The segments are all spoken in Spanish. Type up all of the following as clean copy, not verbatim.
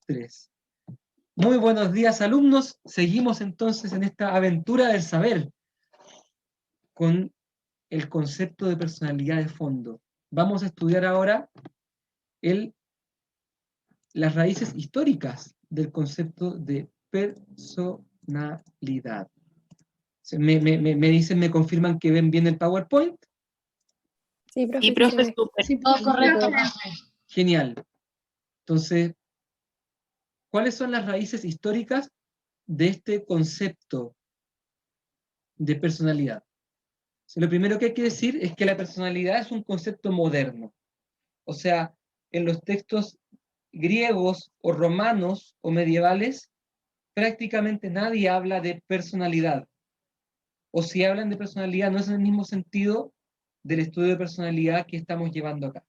3. Muy buenos días, alumnos. Seguimos entonces en esta aventura del saber con el concepto de personalidad de fondo. Vamos a estudiar ahora las raíces históricas del concepto de personalidad. Me confirman que ven bien el PowerPoint. Sí, profe. Sí, profe, súper. Sí, Todo correcto. Genial. Entonces, ¿cuáles son las raíces históricas de este concepto de personalidad? Lo primero que hay que decir es que la personalidad es un concepto moderno. O sea, en los textos griegos o romanos o medievales, prácticamente nadie habla de personalidad. O si hablan de personalidad, no es en el mismo sentido del estudio de personalidad que estamos llevando acá.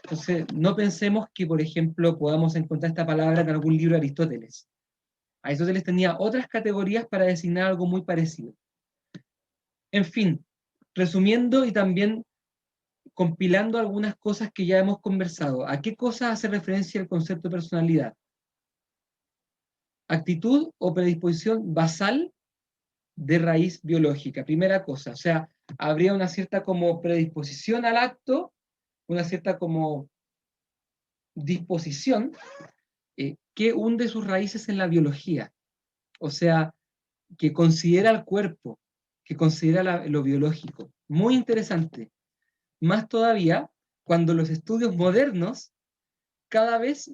Entonces, no pensemos que, por ejemplo, podamos encontrar esta palabra en algún libro de Aristóteles. Aristóteles tenía otras categorías para designar algo muy parecido. En fin, resumiendo y también compilando algunas cosas que ya hemos conversado. ¿A qué cosas hace referencia el concepto de personalidad? Actitud o predisposición basal de raíz biológica, primera cosa. O sea, habría una cierta como predisposición al acto, una cierta como disposición que hunde sus raíces en la biología. O sea, que considera el cuerpo, que considera lo biológico. Muy interesante. Más todavía cuando los estudios modernos cada vez,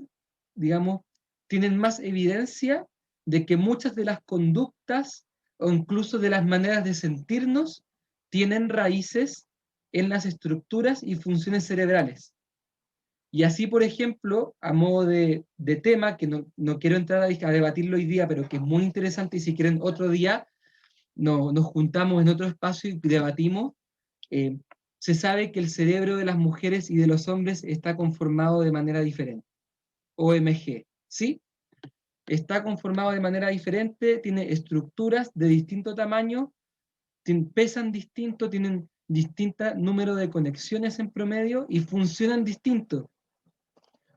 digamos, tienen más evidencia de que muchas de las conductas o incluso de las maneras de sentirnos tienen raíces en las estructuras y funciones cerebrales. Y así, por ejemplo, a modo de tema, que no quiero entrar a debatirlo hoy día, pero que es muy interesante y si quieren otro día nos juntamos en otro espacio y debatimos, se sabe que el cerebro de las mujeres y de los hombres está conformado de manera diferente. OMG, ¿sí? Está conformado de manera diferente, tiene estructuras de distinto tamaño, pesan distinto, tienen distinto número de conexiones en promedio y funcionan distinto.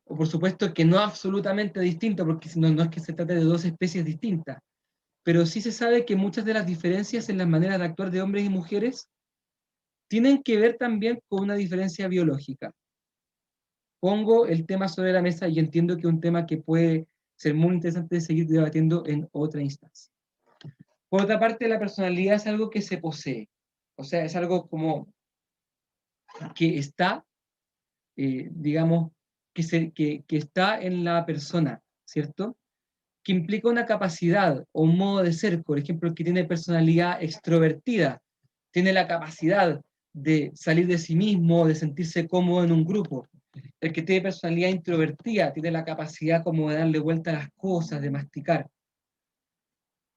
O por supuesto que no absolutamente distinto, porque no es que se trate de dos especies distintas, pero sí se sabe que muchas de las diferencias en las maneras de actuar de hombres y mujeres tienen que ver también con una diferencia biológica. Pongo el tema sobre la mesa y entiendo que es un tema que puede ser muy interesante de seguir debatiendo en otra instancia. Por otra parte, la personalidad es algo que se posee, o sea, es algo como que está, digamos, que está en la persona, ¿cierto? Que implica una capacidad o un modo de ser, por ejemplo, el que tiene personalidad extrovertida, tiene la capacidad de salir de sí mismo, de sentirse cómodo en un grupo. El que tiene personalidad introvertida tiene la capacidad como de darle vuelta a las cosas, de masticar,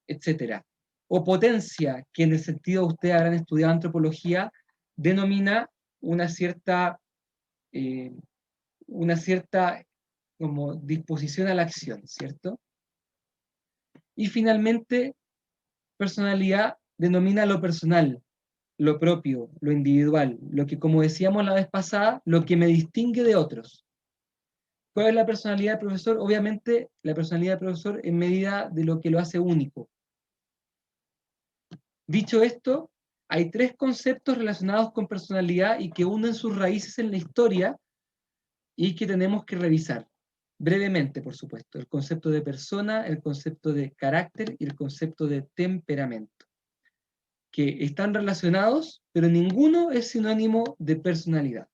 etc. O potencia, que en el sentido ustedes habrán estudiado antropología, denomina eh, una cierta como disposición a la acción, ¿cierto? Y finalmente, personalidad denomina lo personal, lo propio, lo individual, lo que, como decíamos la vez pasada, lo que me distingue de otros. ¿Cuál es la personalidad del profesor? Obviamente, la personalidad del profesor en medida de lo que lo hace único. Dicho esto, hay tres conceptos relacionados con personalidad y que unen sus raíces en la historia y que tenemos que revisar. Brevemente, por supuesto, el concepto de persona, el concepto de carácter y el concepto de temperamento, que están relacionados, pero ninguno es sinónimo de personalidad.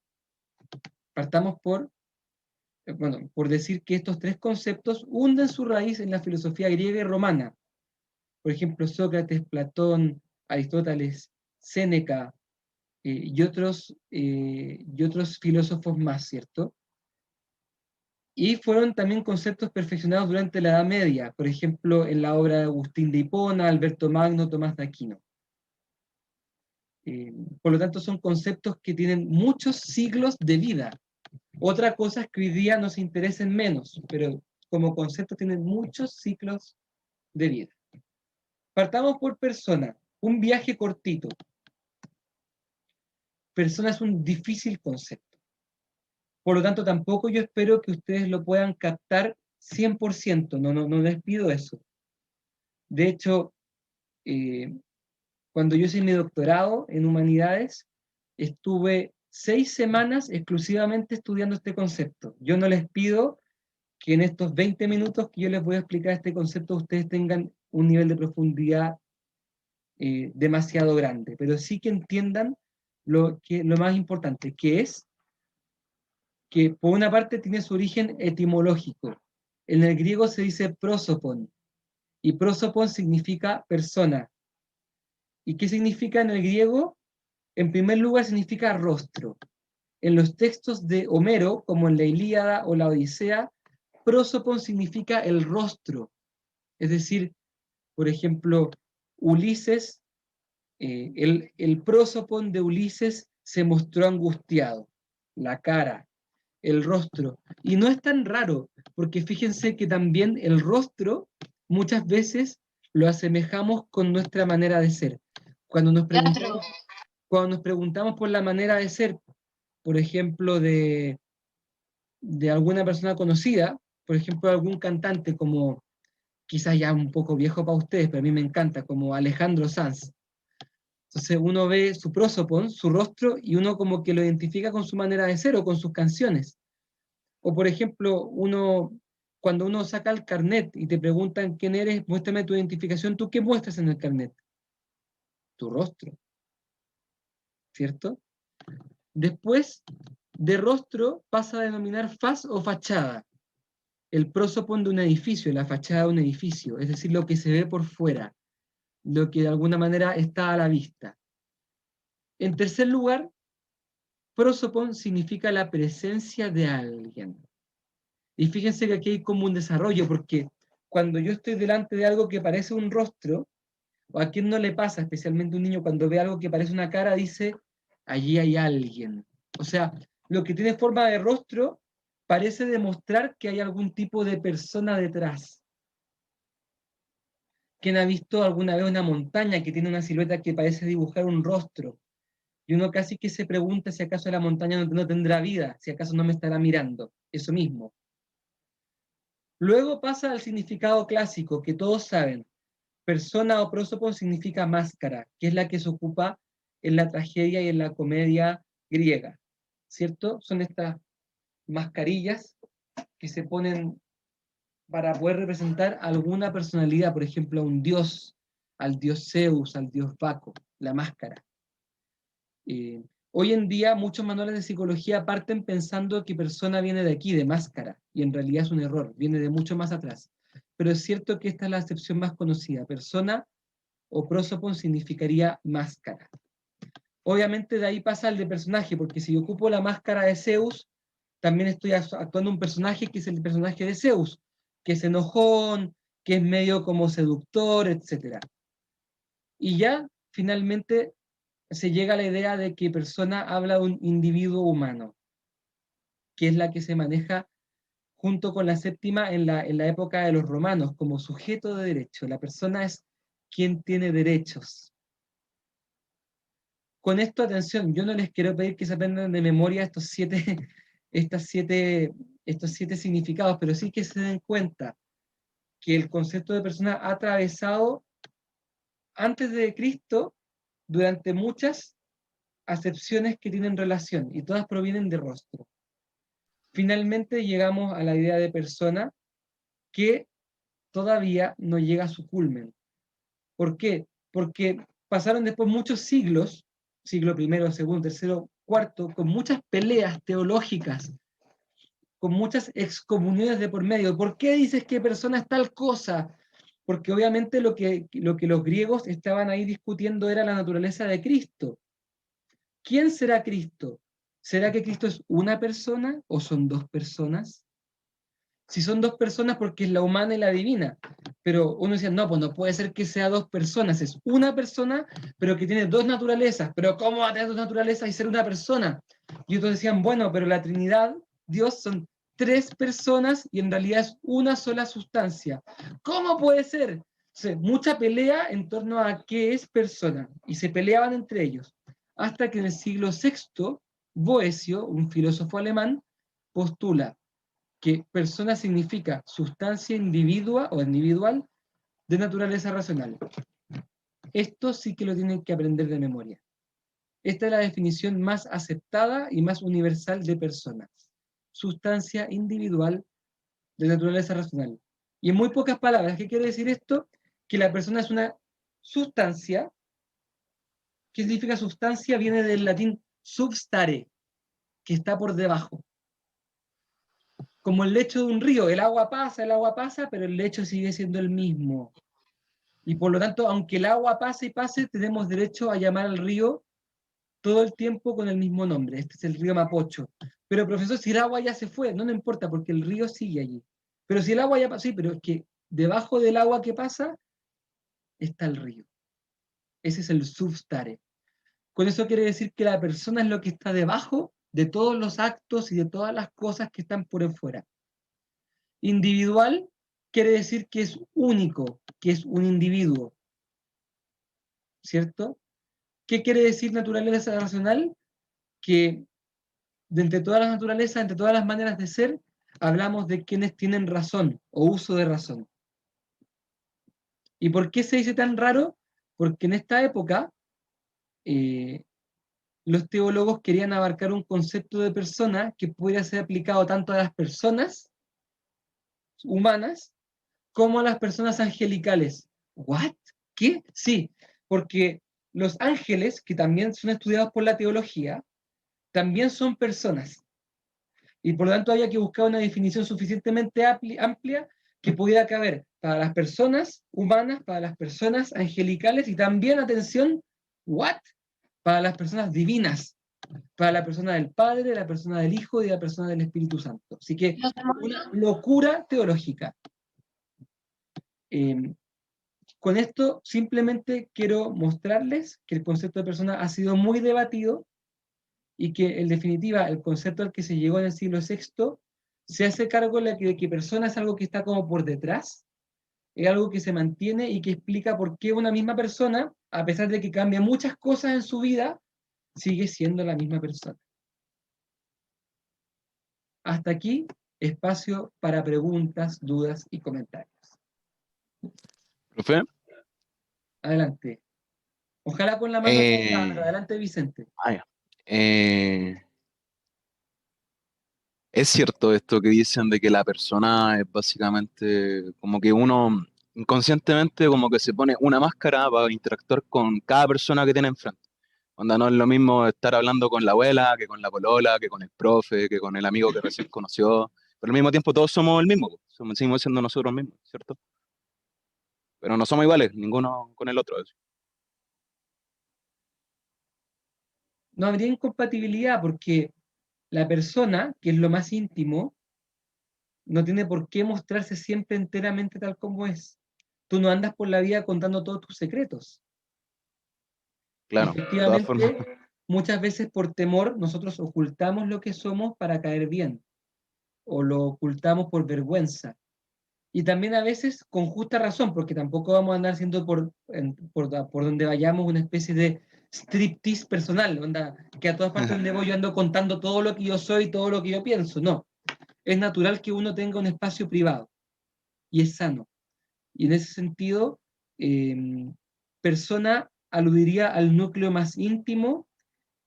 Partamos por decir que estos tres conceptos hunden su raíz en la filosofía griega y romana. Por ejemplo, Sócrates, Platón, Aristóteles, Séneca y otros filósofos más, ¿cierto? Y fueron también conceptos perfeccionados durante la Edad Media, por ejemplo, en la obra de Agustín de Hipona, Alberto Magno, Tomás de Aquino. Por lo tanto, son conceptos que tienen muchos siglos de vida. Otra cosa es que hoy día nos interesen menos, pero como concepto tienen muchos ciclos de vida. Partamos por persona, un viaje cortito. Persona es un difícil concepto. Por lo tanto, tampoco yo espero que ustedes lo puedan captar 100%, no les pido eso. De hecho, cuando yo hice mi doctorado en humanidades, estuve 6 semanas exclusivamente estudiando este concepto. Yo no les pido que en estos 20 minutos que yo les voy a explicar este concepto ustedes tengan un nivel de profundidad demasiado grande, pero sí que entiendan lo más importante, que es que por una parte tiene su origen etimológico. En el griego se dice prosopon, y prosopon significa persona. ¿Y qué significa en el griego? En primer lugar significa rostro. En los textos de Homero, como en la Ilíada o la Odisea, prosopon significa el rostro. Es decir, por ejemplo, Ulises, el prosopon de Ulises se mostró angustiado, la cara, el rostro. Y no es tan raro, porque fíjense que también el rostro muchas veces lo asemejamos con nuestra manera de ser. Cuando nos preguntamos, cuando nos preguntamos por la manera de ser, por ejemplo, de alguna persona conocida, por ejemplo, algún cantante como, quizás ya un poco viejo para ustedes, pero a mí me encanta, como Alejandro Sanz. Entonces uno ve su prosopon, su rostro, y uno como que lo identifica con su manera de ser o con sus canciones. O por ejemplo, cuando uno saca el carnet y te preguntan quién eres, muéstrame tu identificación, ¿tú qué muestras en el carnet? Tu rostro, ¿cierto? Después, de rostro pasa a denominar faz o fachada. El prosopon de un edificio, la fachada de un edificio, es decir, lo que se ve por fuera, lo que de alguna manera está a la vista. En tercer lugar, prosopon significa la presencia de alguien. Y fíjense que aquí hay como un desarrollo, porque cuando yo estoy delante de algo que parece un rostro, o a quien no le pasa, especialmente un niño, cuando ve algo que parece una cara, dice, allí hay alguien. O sea, lo que tiene forma de rostro parece demostrar que hay algún tipo de persona detrás. ¿Quién ha visto alguna vez una montaña que tiene una silueta que parece dibujar un rostro? Y uno casi que se pregunta si acaso la montaña no tendrá vida, si acaso no me estará mirando. Eso mismo. Luego pasa al significado clásico, que todos saben. Persona o prosopon significa máscara, que es la que se ocupa en la tragedia y en la comedia griega, ¿cierto? Son estas mascarillas que se ponen para poder representar alguna personalidad, por ejemplo, a un dios, al dios Zeus, al dios Baco, la máscara. Hoy en día muchos manuales de psicología parten pensando que persona viene de aquí, de máscara, y en realidad es un error, viene de mucho más atrás. Pero es cierto que esta es la acepción más conocida. Persona o prosopon significaría máscara. Obviamente de ahí pasa el de personaje, porque si yo ocupo la máscara de Zeus, también estoy actuando un personaje que es el personaje de Zeus, que es enojón, que es medio como seductor, etc. Y ya finalmente se llega a la idea de que persona habla de un individuo humano, que es la que se maneja junto con la séptima en la época de los romanos, como sujeto de derecho. La persona es quien tiene derechos. Con esto, atención, yo no les quiero pedir que se aprendan de memoria estas estos siete significados, pero sí que se den cuenta que el concepto de persona ha atravesado antes de Cristo durante muchas acepciones que tienen relación y todas provienen de rostro. Finalmente llegamos a la idea de persona que todavía no llega a su culmen. ¿Por qué? Porque pasaron después muchos siglos, siglo primero, segundo, tercero, cuarto, con muchas peleas teológicas, con muchas excomuniones de por medio. ¿Por qué dices que persona es tal cosa? Porque obviamente lo que los griegos estaban ahí discutiendo era la naturaleza de Cristo. ¿Quién será Cristo? ¿Será que Cristo es una persona o son dos personas? Si son dos personas, porque es la humana y la divina. Pero uno decía, no, pues no puede ser que sea dos personas, es una persona, pero que tiene dos naturalezas. Pero ¿cómo va a tener dos naturalezas y ser una persona? Y otros decían, bueno, pero la Trinidad, Dios, son tres personas y en realidad es una sola sustancia. ¿Cómo puede ser? Entonces, mucha pelea en torno a qué es persona. Y se peleaban entre ellos. Hasta que en el siglo VI, Boecio, un filósofo alemán, postula que persona significa sustancia individua o individual de naturaleza racional. Esto sí que lo tienen que aprender de memoria. Esta es la definición más aceptada y más universal de personas. Sustancia individual de naturaleza racional. Y en muy pocas palabras, ¿qué quiere decir esto? Que la persona es una sustancia. ¿Qué significa sustancia? Viene del latín substare, que está por debajo. Como el lecho de un río, el agua pasa, pero el lecho sigue siendo el mismo. Y por lo tanto, aunque el agua pase y pase, tenemos derecho a llamar al río todo el tiempo con el mismo nombre. Este es el río Mapocho. Pero profesor, si el agua ya se fue, no importa, porque el río sigue allí. Pero si el agua ya pasó, sí, pero es que debajo del agua que pasa está el río. Ese es el substare. Con eso quiere decir que la persona es lo que está debajo de todos los actos y de todas las cosas que están por fuera. Individual quiere decir que es único, que es un individuo, ¿cierto? ¿Qué quiere decir naturaleza racional? Que de entre todas las naturalezas, entre todas las maneras de ser, hablamos de quienes tienen razón o uso de razón. ¿Y por qué se dice tan raro? Porque en esta época los teólogos querían abarcar un concepto de persona que pudiera ser aplicado tanto a las personas humanas como a las personas angelicales. ¿What? ¿Qué? Sí, porque los ángeles, que también son estudiados por la teología, también son personas. Y por lo tanto había que buscar una definición suficientemente amplia que pudiera caber para las personas humanas, para las personas angelicales y también, atención, ¿what? Para las personas divinas, para la persona del Padre, la persona del Hijo y la persona del Espíritu Santo. Así que una locura teológica. Con esto simplemente quiero mostrarles que el concepto de persona ha sido muy debatido y que en definitiva el concepto al que se llegó en el siglo VI se hace cargo de que persona es algo que está como por detrás, es algo que se mantiene y que explica por qué una misma persona, a pesar de que cambia muchas cosas en su vida, sigue siendo la misma persona. Hasta aquí, espacio para preguntas, dudas y comentarios. ¿Profe? Adelante. Ojalá con la mano levantada, pero adelante, Vicente. Ya. Es cierto esto que dicen de que la persona es básicamente como que uno inconscientemente como que se pone una máscara para interactuar con cada persona que tiene enfrente. Onda, no es lo mismo estar hablando con la abuela, que con la polola, que con el profe, que con el amigo que recién conoció. Pero al mismo tiempo todos somos el mismo, po. Seguimos siendo nosotros mismos, ¿cierto? Pero no somos iguales, ninguno con el otro. No habría incompatibilidad porque la persona, que es lo más íntimo, no tiene por qué mostrarse siempre enteramente tal como es. Tú no andas por la vida contando todos tus secretos. Claro, de todas formas. Efectivamente, muchas veces por temor nosotros ocultamos lo que somos para caer bien, o lo ocultamos por vergüenza. Y también a veces con justa razón, porque tampoco vamos a andar siendo por donde vayamos una especie de striptease personal, onda, que a todas partes donde voy yo ando contando todo lo que yo soy, todo lo que yo pienso. No, es natural que uno tenga un espacio privado y es sano. Y en ese sentido, persona aludiría al núcleo más íntimo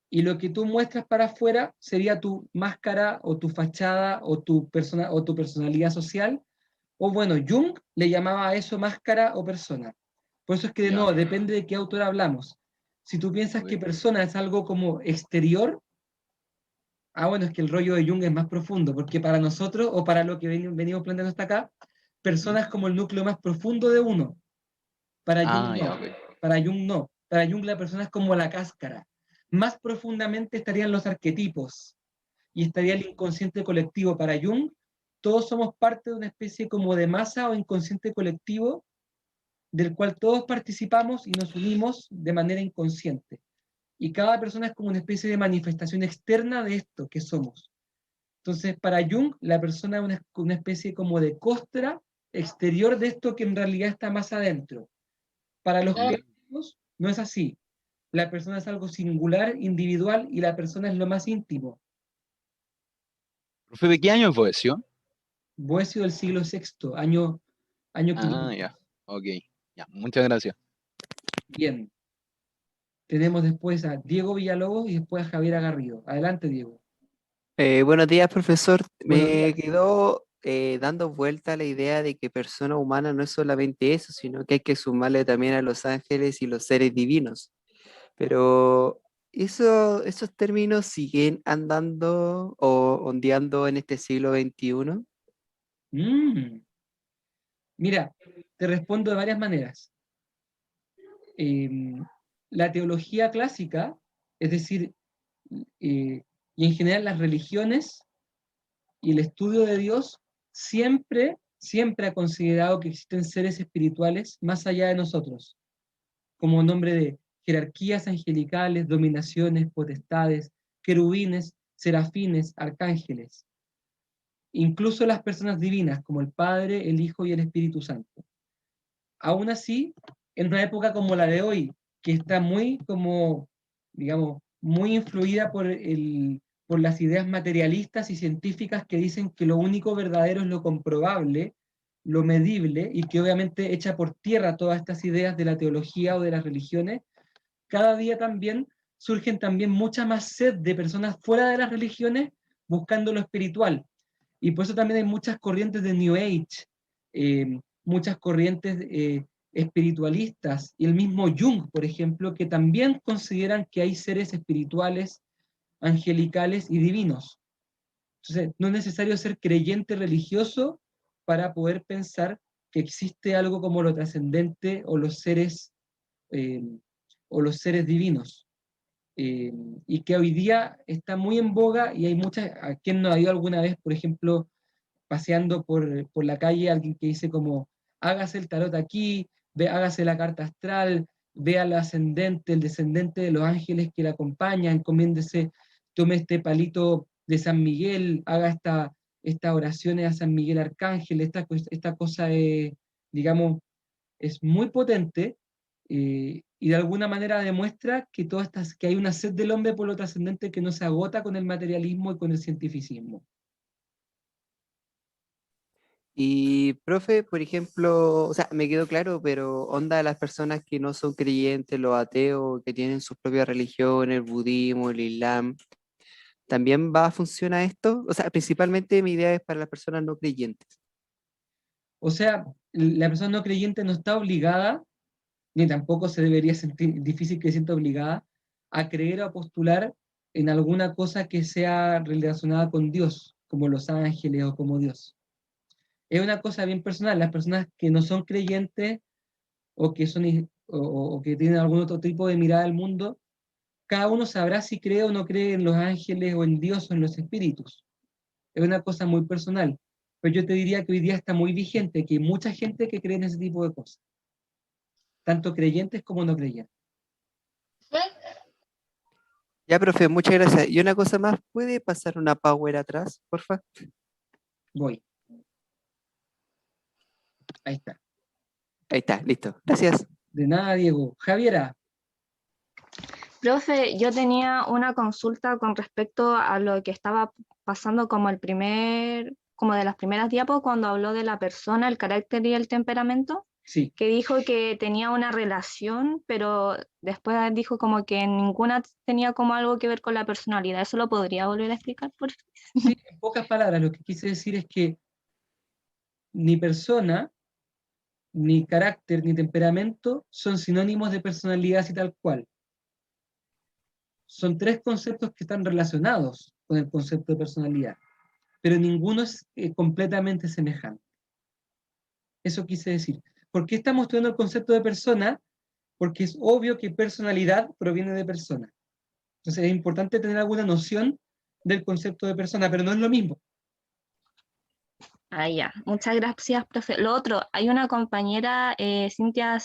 y lo que tú muestras para afuera sería tu máscara o tu fachada o tu personalidad social. O bueno, Jung le llamaba a eso máscara o persona. Por eso es que de Ya, nuevo, depende de qué autor hablamos. Si tú piensas que ok. persona es algo como exterior, bueno, es que el rollo de Jung es más profundo, porque para nosotros, o para lo que venimos planteando hasta acá, ¿Mm? persona es como el núcleo más profundo de uno. Para Jung Ah, no. ya, ok. Para Jung no. Para Jung la persona es como la cáscara. Más profundamente estarían los arquetipos y estaría el inconsciente colectivo. Para Jung, todos somos parte de una especie como de masa o inconsciente colectivo del cual todos participamos y nos unimos de manera inconsciente. Y cada persona es como una especie de manifestación externa de esto que somos. Entonces, para Jung, la persona es una especie como de costra exterior de esto que en realidad está más adentro. Para los clásicos no es así. La persona es algo singular, individual, y la persona es lo más íntimo. Profe, ¿de qué año fue eso? Boecio del siglo VI, año Ah, 500. ya. Ok. Ya, muchas gracias. Bien. Tenemos después a Diego Villalobos y después a Javier Garrido. Adelante, Diego. Buenos días, profesor. Buenos Me días. quedó dando vuelta la idea de que persona humana no es solamente eso, sino que hay que sumarle también a los ángeles y los seres divinos. Pero esos términos siguen andando o ondeando en este siglo XXI. Mm, Mira, te respondo de varias maneras. Em, la teología clásica, es decir, y en general las religiones y el estudio de Dios, siempre ha considerado que existen seres espirituales más allá de nosotros, como nombre de jerarquías angelicales, dominaciones, potestades, querubines, serafines, arcángeles, incluso las personas divinas, como el Padre, el Hijo y el Espíritu Santo. Aún así, en una época como la de hoy, que está muy, como, digamos, muy influida por las ideas materialistas y científicas que dicen que lo único verdadero es lo comprobable, lo medible, y que obviamente echa por tierra todas estas ideas de la teología o de las religiones, cada día también surgen también mucha más sed de personas fuera de las religiones buscando lo espiritual. Y por eso también hay muchas corrientes de New Age, muchas corrientes espiritualistas, y el mismo Jung, por ejemplo, que también consideran que hay seres espirituales, angelicales y divinos. Entonces, no es necesario ser creyente religioso para poder pensar que existe algo como lo trascendente eh, o los seres divinos. eh, y que hoy día está muy en boga y hay muchas, a quien no ha ido alguna vez, por ejemplo, paseando por la calle, alguien que dice como, hágase el tarot aquí, hágase la carta astral, vea el ascendente, el descendente de los ángeles que le acompañan, encomiéndese, tome este palito de San Miguel, haga estas oraciones a San Miguel Arcángel, esta cosa, digamos, es muy potente, y de alguna manera demuestra que, que hay una sed del hombre por lo trascendente que no se agota con el materialismo y con el cientificismo. Y, profe, por ejemplo, o sea, me quedó claro, pero onda las personas que no son creyentes, los ateos, que tienen sus propias religiones, el budismo, el islam, ¿también va a funcionar esto? O sea, principalmente mi idea es para las personas no creyentes. O sea, la persona no creyente no está obligada, ni tampoco se debería sentir difícil que se sienta obligada a creer o a postular en alguna cosa que sea relacionada con Dios, como los ángeles o como Dios. Es una cosa bien personal. Las personas que no son creyentes o que, o que tienen algún otro tipo de mirada al mundo, cada uno sabrá si cree o no cree en los ángeles o en Dios o en los espíritus. Es una cosa muy personal. Pero yo te diría que hoy día está muy vigente, que hay mucha gente que cree en ese tipo de cosas, tanto creyentes como no creyentes. Ya, profe, muchas gracias. Y una cosa más, ¿puede pasar una power atrás, porfa? Voy, ahí está. Ahí está, listo. Gracias. De nada, Diego. Javiera, Profe, yo tenía una consulta con respecto a lo que estaba pasando como de las primeras diapos cuando habló de la persona, el carácter y el temperamento, sí. que dijo que tenía una relación, pero después dijo como que ninguna tenía como algo que ver con la personalidad. ¿Eso lo podría volver a explicar, por favor? Sí, en pocas palabras, lo que quise decir es que ni persona, ni carácter, ni temperamento son sinónimos de personalidad así tal cual. Son tres conceptos que están relacionados con el concepto de personalidad, pero ninguno es completamente semejante. Eso quise decir. ¿Por qué estamos estudiando el concepto de persona? Porque es obvio que personalidad proviene de persona. Entonces es importante tener alguna noción del concepto de persona, pero no es lo mismo. Ah, ya. Muchas gracias, profe. Lo otro, hay una compañera, Cintia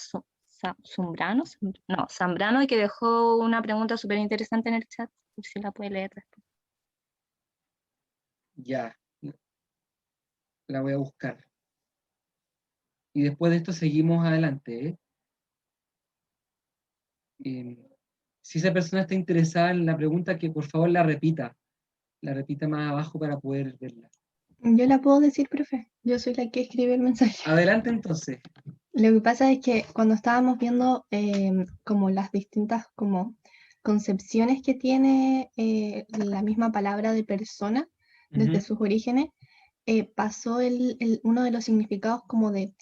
Zambrano, que dejó una pregunta súper interesante en el chat, por si la puede leer después. Ya, la voy a buscar. Y después de esto seguimos adelante. Eh, si esa persona está interesada en la pregunta, que por favor la repita más abajo para poder verla. Yo la puedo decir, profe. Yo soy la que escribe el mensaje. Adelante entonces. Lo que pasa es que cuando estábamos viendo como las distintas como concepciones que tiene la misma palabra de persona desde Ujú. sus orígenes, pasó uno de los significados como de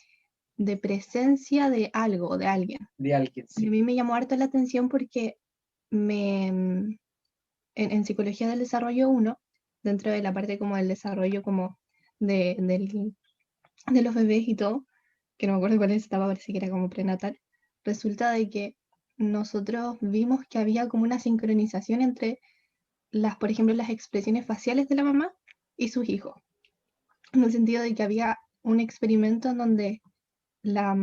presencia de algo o de alguien. De alguien, Y a sí. mí me llamó harto la atención porque en Psicología del Desarrollo 1, dentro de la parte como del desarrollo como de los bebés y todo, que no me acuerdo cuál estaba, parece que era como prenatal, resulta de que nosotros vimos que había como una sincronización entre por ejemplo, las expresiones faciales de la mamá y sus hijos, en el sentido de que había un experimento en donde la,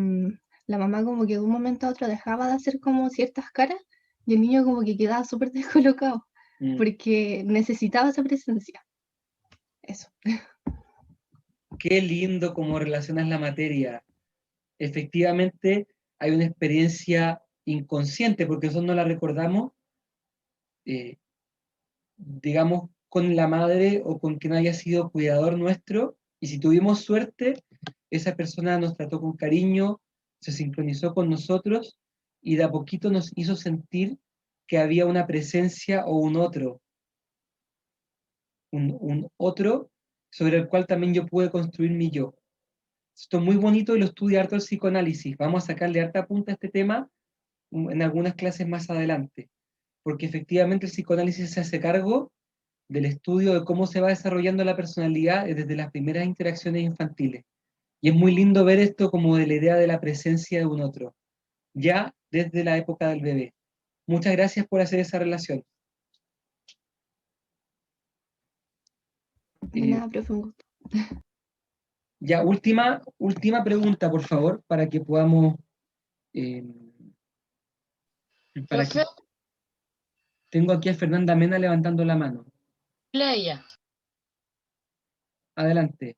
la mamá como que de un momento a otro dejaba de hacer como ciertas caras y el niño como que quedaba súper descolocado Mm. porque necesitaba esa presencia. Eso. Qué lindo cómo relacionas la materia. Efectivamente, hay una experiencia inconsciente, porque nosotros no la recordamos, eh, digamos, con la madre o con quien haya sido cuidador nuestro, y si tuvimos suerte, esa persona nos trató con cariño, se sincronizó con nosotros y de a poquito nos hizo sentir que había una presencia o un otro sobre el cual también yo pude construir mi yo. Esto es muy bonito y lo estudia harto el psicoanálisis. Vamos a sacarle harta punta a este tema en algunas clases más adelante, porque efectivamente el psicoanálisis se hace cargo del estudio de cómo se va desarrollando la personalidad desde las primeras interacciones infantiles. Y es muy lindo ver esto como de la idea de la presencia de un otro, ya desde la época del bebé. Muchas gracias por hacer esa relación. De Eh, nada, profe, un gusto. ya, última pregunta, por favor, para que podamos... eh, para que... Profe, Tengo aquí a Fernanda Mena levantando la mano. Leia. Adelante.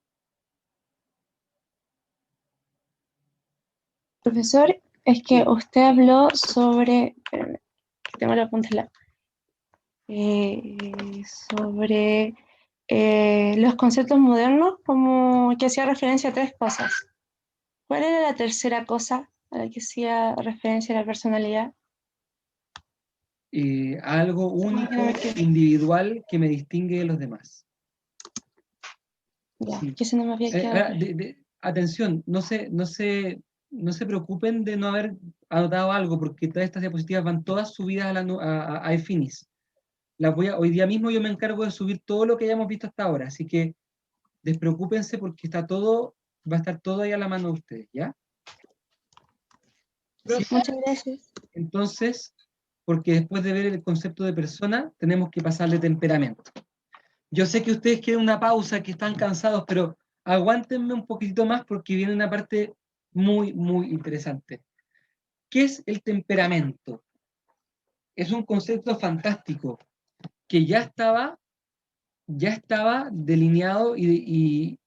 Profesor, es que usted habló sobre, espérame, que tengo la punta de sobre los conceptos modernos, como que hacía referencia a tres cosas. ¿Cuál era la tercera cosa a la que hacía referencia la personalidad? Algo Que no único, me quedó. individual, que me distingue de los demás. Ya, Sí. que se no me había quedado claro. Atención, no se preocupen de no haber anotado algo, porque todas estas diapositivas van todas subidas a iFinis. Hoy día mismo yo me encargo de subir todo lo que hayamos visto hasta ahora, así que despreocúpense porque va a estar todo ahí a la mano de ustedes, ¿ya? Sí, Profe, Muchas gracias. entonces, porque después de ver el concepto de persona, tenemos que pasarle temperamento. Yo sé que ustedes quieren una pausa, que están cansados, pero aguántenme un poquitito más porque viene una parte muy, muy interesante. ¿Qué es el temperamento? Es un concepto fantástico que ya estaba delineado y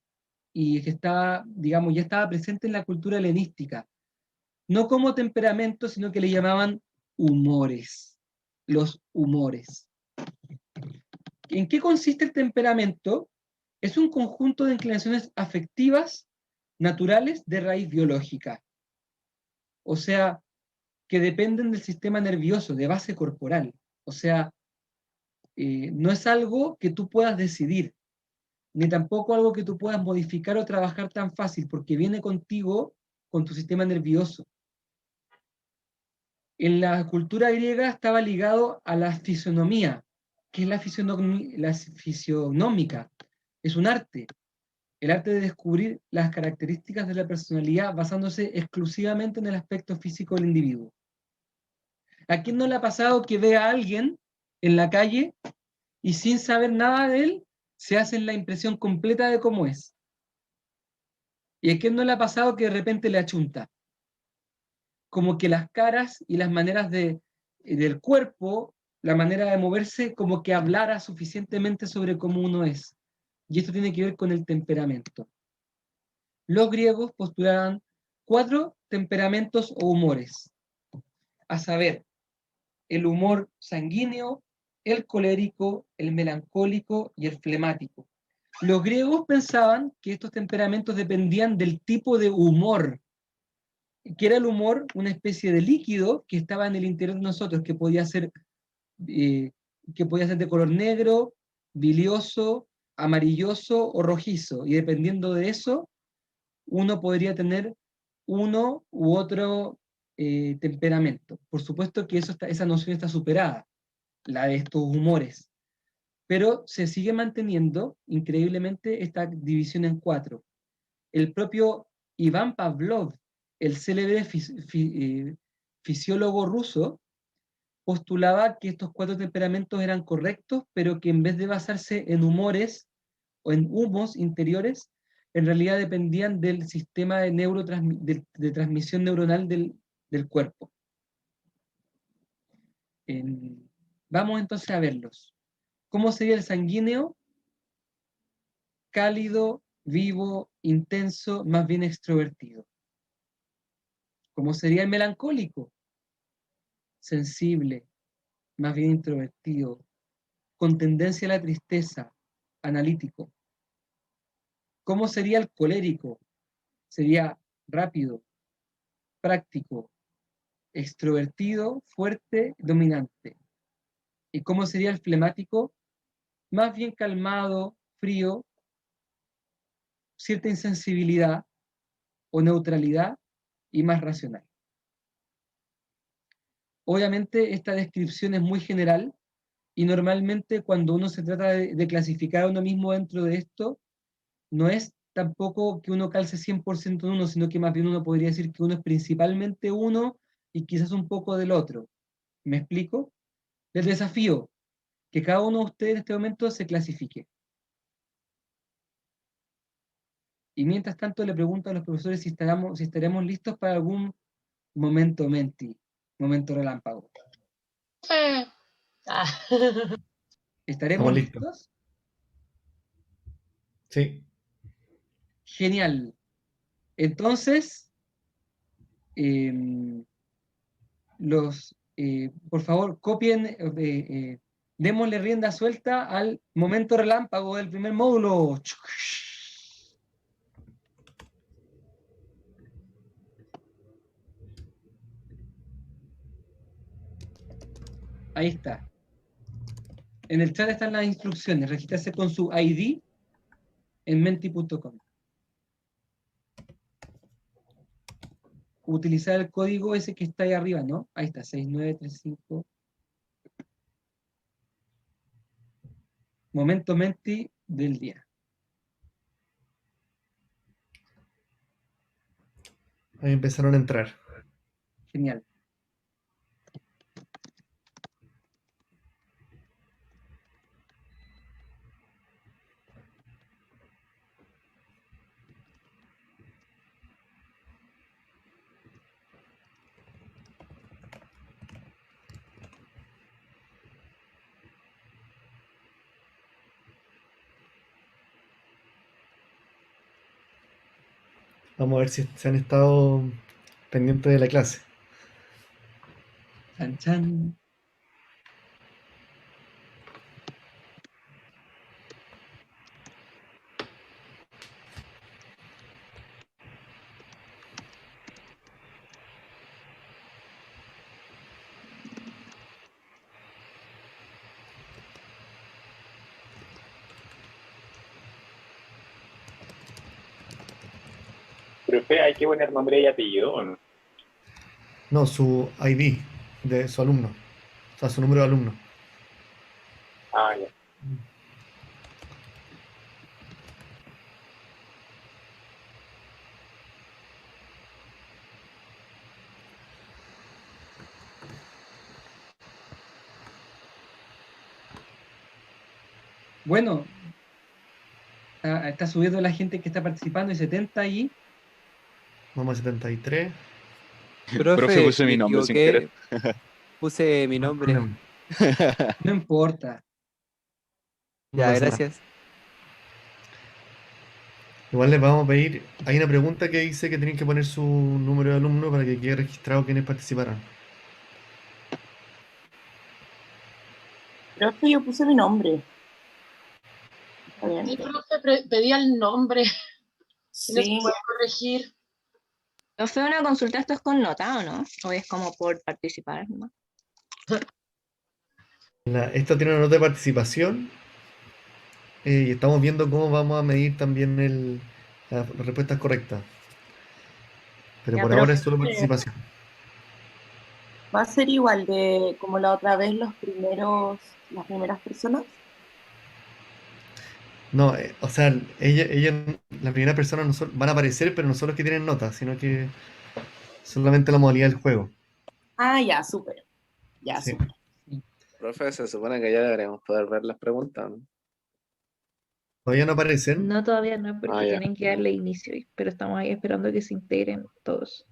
que estaba, digamos, ya estaba presente en la cultura helenística. No como temperamento, sino que le llamaban humores. Los humores. ¿En qué consiste el temperamento? Es un conjunto de inclinaciones afectivas naturales de raíz biológica. O sea, que dependen del sistema nervioso, de base corporal. O sea, no es algo que tú puedas decidir, ni tampoco algo que tú puedas modificar o trabajar tan fácil, porque viene contigo, con tu sistema nervioso. En la cultura griega estaba ligado a la fisionomía, que es la fisionómica, es un arte, el arte de descubrir las características de la personalidad basándose exclusivamente en el aspecto físico del individuo. ¿A quién no le ha pasado que ve a alguien en la calle y sin saber nada de él, se hace la impresión completa de cómo es? ¿Y a quién no le ha pasado que de repente le achunta? Como que las caras y las maneras del cuerpo, la manera de moverse, como que hablara suficientemente sobre cómo uno es. Y esto tiene que ver con el temperamento. Los griegos postulaban 4 temperamentos o humores, a saber, el humor sanguíneo, el colérico, el melancólico y el flemático. Los griegos pensaban que estos temperamentos dependían del tipo de humor. ¿Qué era el humor? Una especie de líquido que estaba en el interior de nosotros, eh, que podía ser de color negro, bilioso, amarilloso o rojizo. Y dependiendo de eso, uno podría tener uno u otro temperamento. Por supuesto que esa noción está superada, la de estos humores. Pero se sigue manteniendo increíblemente esta división en cuatro. El propio Iván Pavlov, el célebre fisiólogo ruso, postulaba que estos cuatro temperamentos eran correctos, pero que en vez de basarse en humores o en humos interiores, en realidad dependían del sistema de transmisión neuronal del cuerpo. Vamos entonces a verlos. ¿Cómo sería el sanguíneo? Cálido, vivo, intenso, más bien extrovertido. ¿Cómo sería el melancólico? Sensible, más bien introvertido, con tendencia a la tristeza, analítico. ¿Cómo sería el colérico? Sería rápido, práctico, extrovertido, fuerte, dominante. ¿Y cómo sería el flemático? Más bien calmado, frío, cierta insensibilidad o neutralidad y más racional. Obviamente esta descripción es muy general y normalmente cuando uno se trata de clasificar a uno mismo dentro de esto, no es tampoco que uno calce 100% en uno, sino que más bien uno podría decir que uno es principalmente uno y quizás un poco del otro. ¿Me explico? Les desafío que cada uno de ustedes en este momento se clasifique. Y mientras tanto le pregunto a los profesores si estaremos listos para algún momento menti, momento relámpago. ¿Estaremos Estamos listos. listos? Sí. Genial. Entonces, por favor, copien, démosle rienda suelta al momento relámpago del primer módulo. Ahí está. En el chat están las instrucciones. Registrarse con su ID en menti.com. Utilizar el código ese que está ahí arriba, ¿no? Ahí está, 6935. Momento Menti del día. Ahí empezaron a entrar. Genial. Vamos a ver si se han estado pendientes de la clase. Chan, chan. Profe, hay que poner nombre y apellido, ¿o no? No, su ID de su alumno. O sea, su número de alumno. Ah, ya. Bueno, está subiendo la gente que está participando y 70 ahí. Vamos a 73. Profe, puse me mi nombre sin querer. equivoqué. Puse mi No hay nombre. problema. No importa. No Ya, pasa nada. gracias. Igual les vamos a pedir. Hay una pregunta que dice que tienen que poner su número de alumno para que quede registrado quienes participaron. Creo que yo puse mi nombre. está bien. Sí, profe, pedía el nombre. ¿No se Sí, puede corregir? ¿No fue una consulta, esto es con nota o no? ¿O es como por participar, no? Esto tiene una nota de participación y estamos viendo cómo vamos a medir también las respuestas correctas. Pero Ya, por pero ahora es solo participación. va a ser igual de como la otra vez las primeras personas. No, o sea, la primera persona van a aparecer, pero no son los que tienen notas, sino que solamente la modalidad del juego. Ah, ya, súper. Ya, Sí. súper. Profe, se supone que ya deberíamos poder ver las preguntas, ¿no? Todavía no aparecen. No, todavía no, porque Ah, ya. tienen que darle inicio, pero estamos ahí esperando que se integren todos.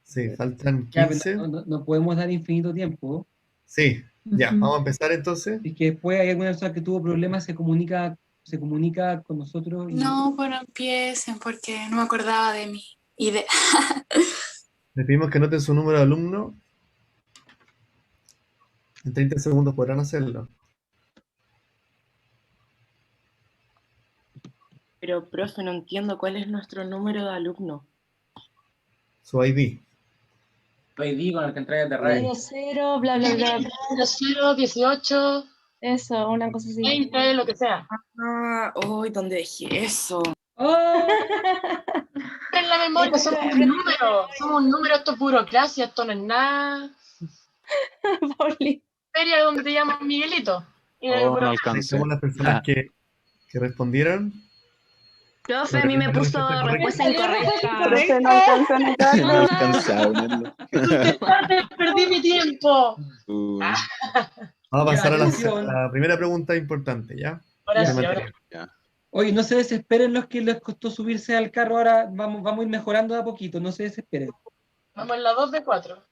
Sí, faltan Ya, pero 15. no podemos dar infinito tiempo. Sí, ya, Ujú. vamos a empezar entonces. Y que después hay alguna persona que tuvo problemas, se comunica con nosotros. No, bueno, empiecen porque no me acordaba de mi idea. Les pedimos que anoten su número de alumno. En 30 segundos podrán hacerlo. Pero, profe, no entiendo cuál es nuestro número de alumno. Su ID. ID con el que entregas de radio. 0, bla, bla, bla, bla. 0, 18, Eso, una cosa así. 20, lo que sea. Ah, uy, ¿dónde dejé eso? ¡Oh! En la memoria, somos un número. Somos un número, esto es burocracia, esto no es nada. Pauli. Feria donde te llaman Miguelito. Y de Oh, no burocracia. alcancé. Revisemos las personas que respondieron. Profe, a mí me puso respuesta incorrecta. Profe, no alcanza a No anotarlo. alcancé a ponerlo. Perdí mi tiempo. Uh, Vamos a Ya, pasar a atención. la primera pregunta importante, ¿ya? Ahora Ya. sí, De ahora materia. ya. Oye, no se desesperen los que les costó subirse al carro, ahora vamos a ir mejorando de a poquito, no se desesperen. vamos en la 2 de 4.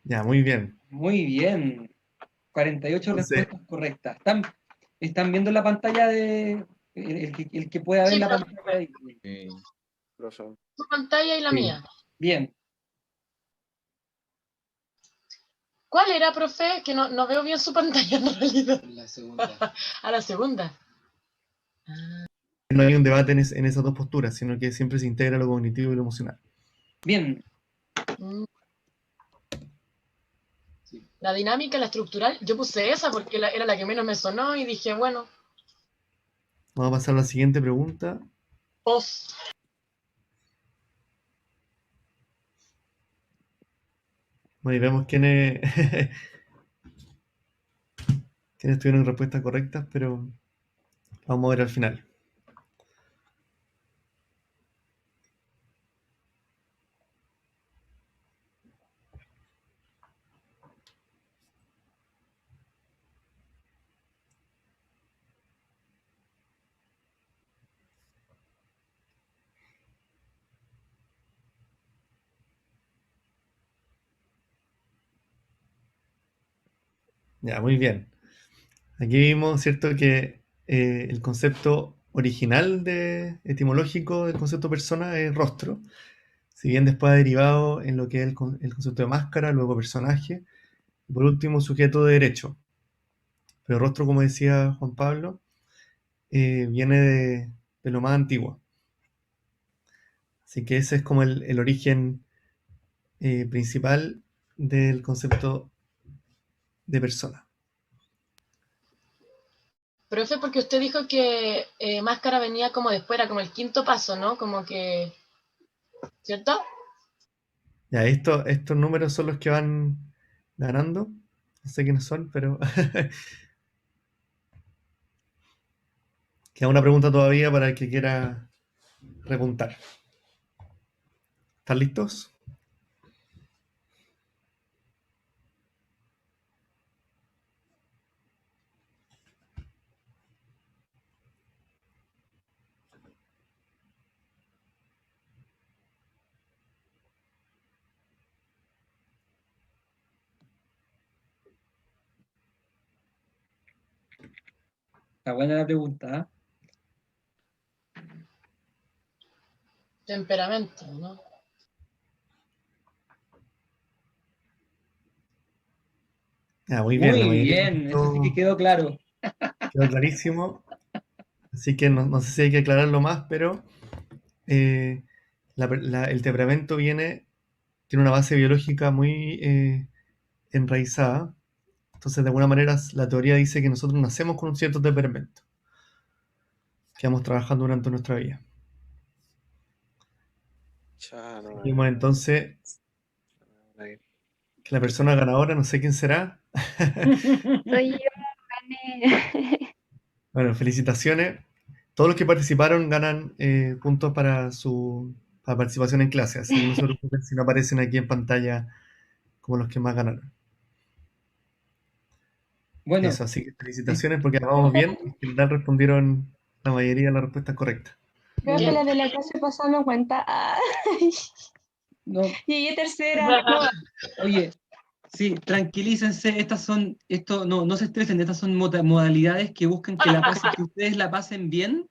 Ya, muy bien. Muy bien. 48 Entonces, respuestas correctas. Están viendo la pantalla de el que pueda ver Sí, la profe. pantalla ahí. Profe. Tu pantalla y la Sí. mía. Bien. ¿Cuál era, profe? Que no veo bien su pantalla en realidad. La segunda. A la segunda. no hay un debate en esas dos posturas, sino que siempre se integra lo cognitivo y lo emocional. Bien. Mm. La dinámica, la estructural, yo puse esa porque era la que menos me sonó y dije, bueno, Vamos a pasar a la siguiente pregunta. post. Bueno, y vemos quiénes tuvieron respuestas correctas, pero vamos a ver al final. Ya, muy bien. Aquí vimos, ¿cierto?, que el concepto original etimológico del concepto persona es rostro, si bien después ha derivado en lo que es el concepto de máscara, luego personaje, y por último sujeto de derecho. Pero rostro, como decía Juan Pablo, viene de lo más antiguo. Así que ese es como el origen principal del concepto de persona. Profe, porque usted dijo que máscara venía como después, era como el quinto paso, ¿no? Como que, ¿cierto? Ya, estos números son los que van ganando. No sé quiénes son, pero queda una pregunta todavía para el que quiera repuntar. ¿Están listos? Está buena la pregunta, ¿ah? Temperamento, ¿no? Muy bien, la Muy mayoría bien, eso sí que quedó claro. quedó clarísimo. Así que no sé si hay que aclararlo más, pero el temperamento tiene una base biológica muy enraizada. Entonces, de alguna manera, la teoría dice que nosotros nacemos con un cierto temperamento que vamos trabajando durante nuestra vida. Seguimos entonces que la persona ganadora, no sé quién será. Soy yo, gané. Bueno, felicitaciones. Todos los que participaron ganan puntos para su participación en clase, así que no se preocupen si no aparecen aquí en pantalla como los que más ganaron. Bueno, eso, así que felicitaciones porque vamos bien. En general respondieron la mayoría de las respuestas correctas. Creo que la de la clase pasada me cuenta. No. Llegué tercera. No. Oye, sí, tranquilícense, no se estresen, estas son modalidades que buscan que ustedes la pasen bien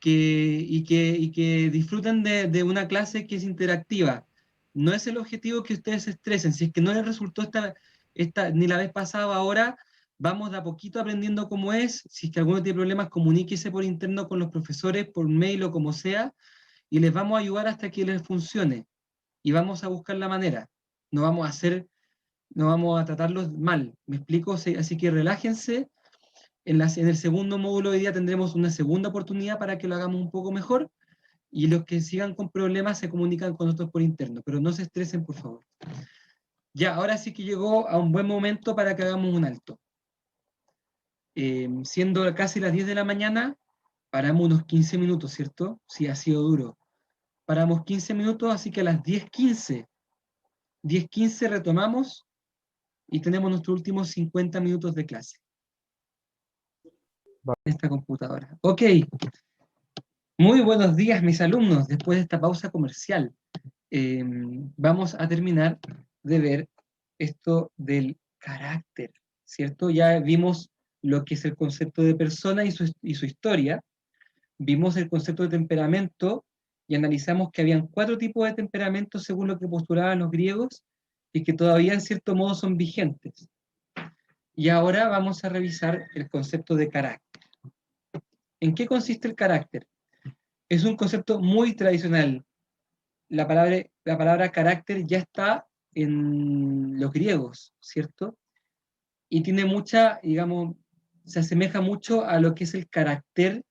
y que disfruten de una clase que es interactiva. No es el objetivo que ustedes se estresen. Si es que no les resultó ni la vez pasada, ahora vamos de a poquito aprendiendo cómo es. Si es que alguno tiene problemas, comuníquese por interno con los profesores, por mail o como sea, y les vamos a ayudar hasta que les funcione. Y vamos a buscar la manera. No vamos a tratarlos mal. ¿Me explico? Así que relájense. En el segundo módulo de hoy día tendremos una segunda oportunidad para que lo hagamos un poco mejor, y los que sigan con problemas se comunican con nosotros por interno, pero no se estresen, por favor. Ya, ahora sí que llegó a un buen momento para que hagamos un alto. Siendo casi las 10 de la mañana, paramos unos 15 minutos, ¿cierto? Sí, ha sido duro. Paramos 15 minutos, así que a las 10:15 retomamos y tenemos nuestros últimos 50 minutos de clase. En esta computadora. Ok. Muy buenos días, mis alumnos. Después de esta pausa comercial, vamos a terminar de ver esto del carácter, ¿cierto? Ya vimos lo que es el concepto de persona y su historia. Vimos el concepto de temperamento y analizamos que habían 4 tipos de temperamentos según lo que postulaban los griegos y que todavía en cierto modo son vigentes. Y ahora vamos a revisar el concepto de carácter. ¿En qué consiste el carácter? Es un concepto muy tradicional. La palabra carácter ya está en los griegos, ¿cierto? Y tiene digamos, se asemeja mucho a lo que es el carácter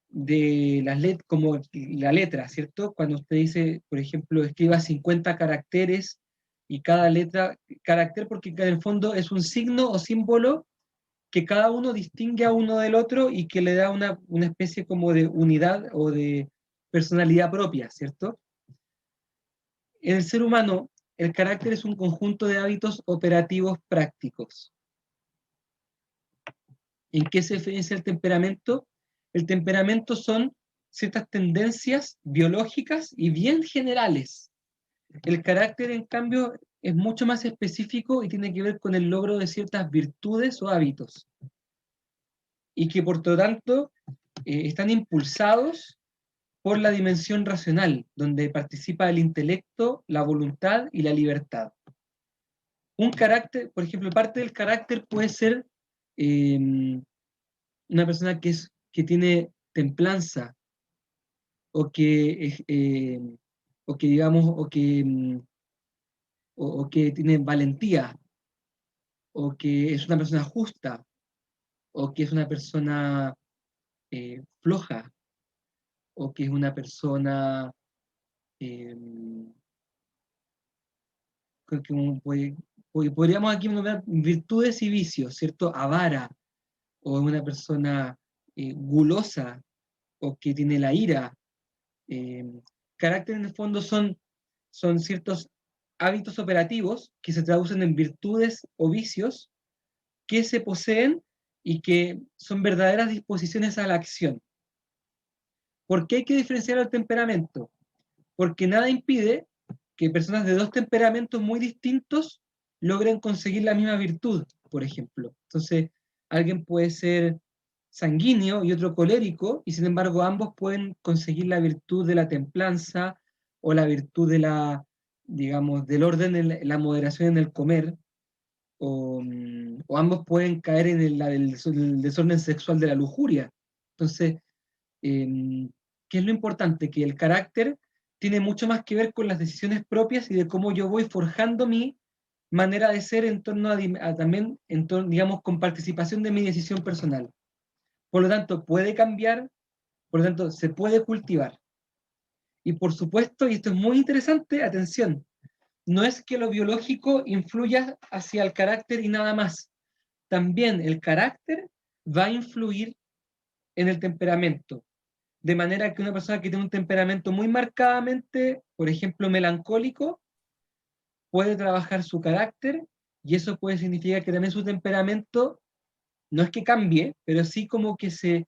de las letras, como la letra, ¿cierto? Cuando usted dice, por ejemplo, escriba 50 caracteres y cada letra, carácter porque en el fondo es un signo o símbolo que cada uno distingue a uno del otro y que le da una especie como de unidad o de personalidad propia, ¿cierto? En el ser humano, el carácter es un conjunto de hábitos operativos prácticos. ¿En qué se diferencia el temperamento? El temperamento son ciertas tendencias biológicas y bien generales. El carácter, en cambio, es mucho más específico y tiene que ver con el logro de ciertas virtudes o hábitos. Y que por lo tanto están impulsados por la dimensión racional, donde participa el intelecto, la voluntad y la libertad. Un carácter, por ejemplo, parte del carácter puede ser una persona que tiene templanza, o que digamos, o que tiene valentía, o que es una persona justa, o que es una persona floja, o que es una persona podríamos aquí nombrar virtudes y vicios, ¿cierto? Avara, o una persona gulosa, o que tiene la ira. Carácter en el fondo son ciertos hábitos operativos que se traducen en virtudes o vicios que se poseen y que son verdaderas disposiciones a la acción. ¿Por qué hay que diferenciar el temperamento? Porque nada impide que personas de 2 temperamentos muy distintos logren conseguir la misma virtud, por ejemplo. Entonces, alguien puede ser sanguíneo y otro colérico, y sin embargo ambos pueden conseguir la virtud de la templanza o la virtud de la, digamos, del orden, la moderación en el comer, o ambos pueden caer en el desorden sexual de la lujuria. Entonces, ¿qué es lo importante? Que el carácter tiene mucho más que ver con las decisiones propias y de cómo yo voy forjando mi manera de ser en torno también, digamos, con participación de mi decisión personal. Por lo tanto, puede cambiar, por lo tanto, se puede cultivar. Y por supuesto, y esto es muy interesante, atención, no es que lo biológico influya hacia el carácter y nada más. También el carácter va a influir en el temperamento. De manera que una persona que tiene un temperamento muy marcadamente, por ejemplo, melancólico, puede trabajar su carácter, y eso puede significar que también su temperamento no es que cambie, pero sí como que se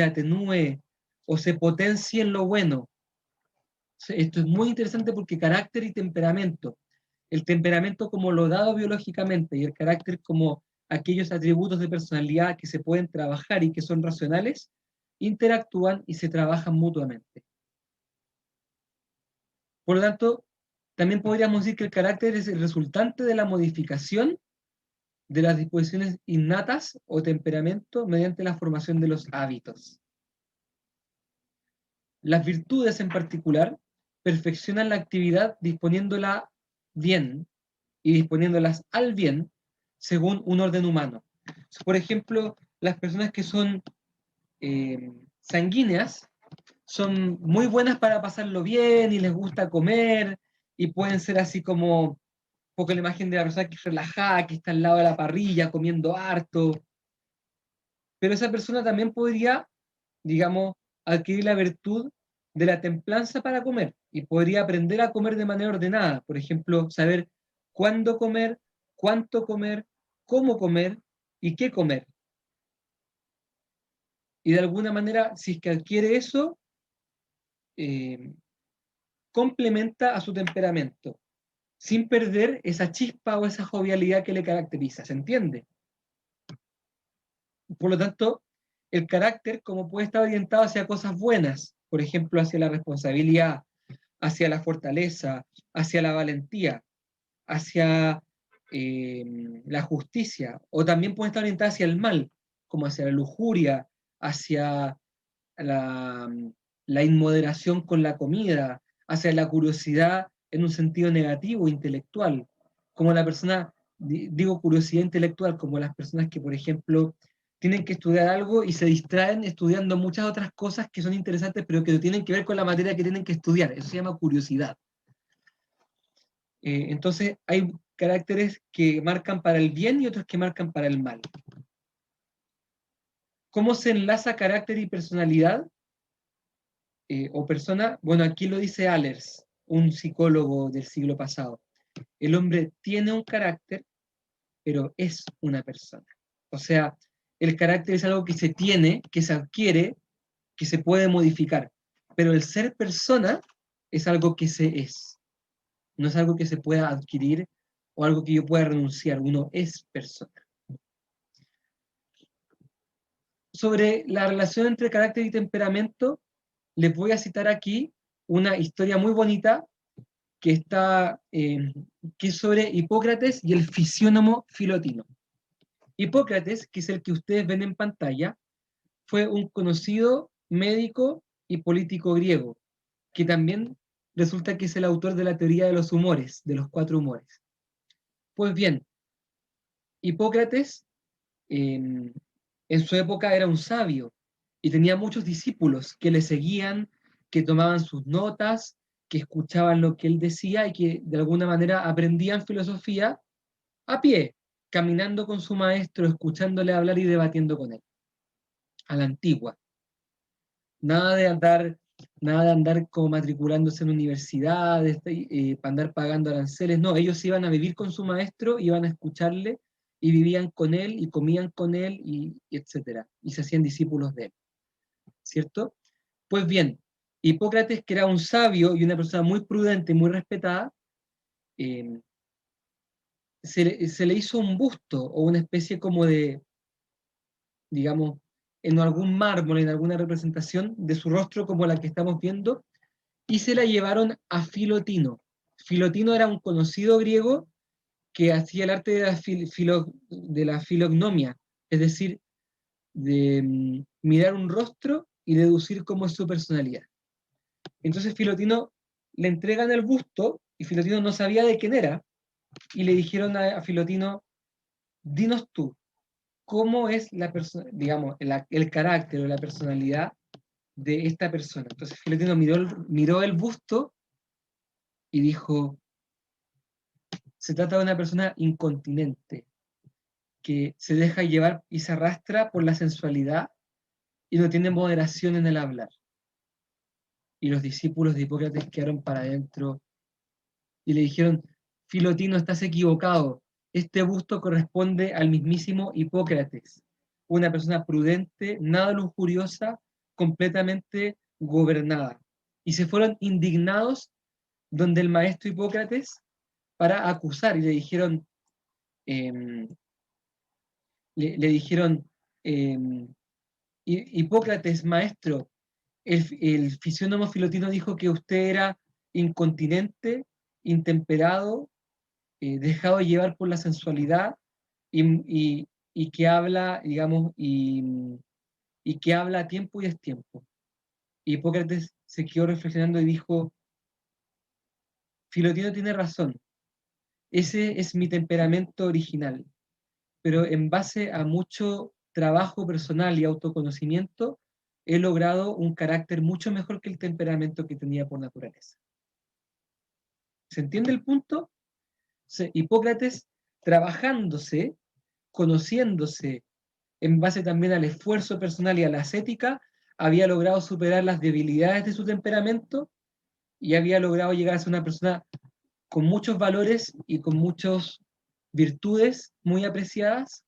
atenúe o se potencie en lo bueno. Esto es muy interesante porque carácter y temperamento, el temperamento como lo dado biológicamente y el carácter como aquellos atributos de personalidad que se pueden trabajar y que son racionales, interactúan y se trabajan mutuamente. Por lo tanto, también podríamos decir que el carácter es el resultante de la modificación de las disposiciones innatas o temperamento mediante la formación de los hábitos. Las virtudes en particular perfeccionan la actividad disponiéndola bien y disponiéndolas al bien según un orden humano. Por ejemplo, las personas que son sanguíneas son muy buenas para pasarlo bien y les gusta comer y pueden ser así como un poco la imagen de la persona que es relajada, que está al lado de la parrilla comiendo harto. Pero esa persona también podría, digamos, adquirir la virtud de la templanza para comer y podría aprender a comer de manera ordenada. Por ejemplo, saber cuándo comer, cuánto comer, cómo comer y qué comer. Y de alguna manera, si es que adquiere eso, complementa a su temperamento, sin perder esa chispa o esa jovialidad que le caracteriza. ¿Se entiende? Por lo tanto, el carácter, como puede estar orientado hacia cosas buenas, por ejemplo, hacia la responsabilidad, hacia la fortaleza, hacia la valentía, hacia la justicia, o también puede estar orientado hacia el mal, como hacia la lujuria, hacia la inmoderación con la comida, hacia la curiosidad en un sentido negativo, intelectual, como la persona, digo curiosidad intelectual, como las personas que, por ejemplo, tienen que estudiar algo y se distraen estudiando muchas otras cosas que son interesantes, pero que no tienen que ver con la materia que tienen que estudiar. Eso se llama curiosidad. Entonces, hay caracteres que marcan para el bien y otros que marcan para el mal. ¿Cómo se enlaza carácter y personalidad? O persona, bueno, aquí lo dice Allers, un psicólogo del siglo pasado. El hombre tiene un carácter, pero es una persona. O sea, el carácter es algo que se tiene, que se adquiere, que se puede modificar. Pero el ser persona es algo que se es. No es algo que se pueda adquirir o algo que yo pueda renunciar. Uno es persona. Sobre la relación entre carácter y temperamento, les voy a citar aquí una historia muy bonita que es sobre Hipócrates y el fisiónomo Filotino. Hipócrates, que es el que ustedes ven en pantalla, fue un conocido médico y político griego, que también resulta que es el autor de la teoría de los humores, de los 4 humores. Pues bien, Hipócrates en su época era un sabio y tenía muchos discípulos que le seguían, que tomaban sus notas, que escuchaban lo que él decía y que de alguna manera aprendían filosofía a pie, caminando con su maestro, escuchándole hablar y debatiendo con él, a la antigua. Nada de andar como matriculándose en universidades, para andar pagando aranceles. No, ellos iban a vivir con su maestro, iban a escucharle y vivían con él y comían con él y etcétera. Y se hacían discípulos de él. ¿Cierto? Pues bien, Hipócrates, que era un sabio y una persona muy prudente y muy respetada, se le hizo un busto o una especie como de, digamos, en algún mármol, en alguna representación de su rostro como la que estamos viendo, y se la llevaron a Filotino. Filotino era un conocido griego que hacía el arte de la filognomia, es decir, de mirar un rostro y deducir cómo es su personalidad. Entonces Filotino le entregan el busto, y Filotino no sabía de quién era, y le dijeron a Filotino, dinos tú, ¿cómo es la persona, digamos, el carácter o la personalidad de esta persona? Entonces Filotino miró el busto y dijo, se trata de una persona incontinente, que se deja llevar y se arrastra por la sensualidad y no tiene moderación en el hablar. Y los discípulos de Hipócrates quedaron para adentro y le dijeron, Filotino, estás equivocado, este busto corresponde al mismísimo Hipócrates, una persona prudente, nada lujuriosa, completamente gobernada. Y se fueron indignados donde el maestro Hipócrates para acusar, y le dijeron, le dijeron, Hipócrates, maestro, el fisiónomo Filotino dijo que usted era incontinente, intemperado, dejado llevar por la sensualidad y que habla, digamos, y que habla a tiempo y destiempo. Y Hipócrates se quedó reflexionando y dijo, Filotino tiene razón, ese es mi temperamento original, pero en base a mucho trabajo personal y autoconocimiento, he logrado un carácter mucho mejor que el temperamento que tenía por naturaleza. ¿Se entiende el punto? Hipócrates, trabajándose, conociéndose, en base también al esfuerzo personal y a la ascética, había logrado superar las debilidades de su temperamento y había logrado llegar a ser una persona con muchos valores y con muchas virtudes muy apreciadas,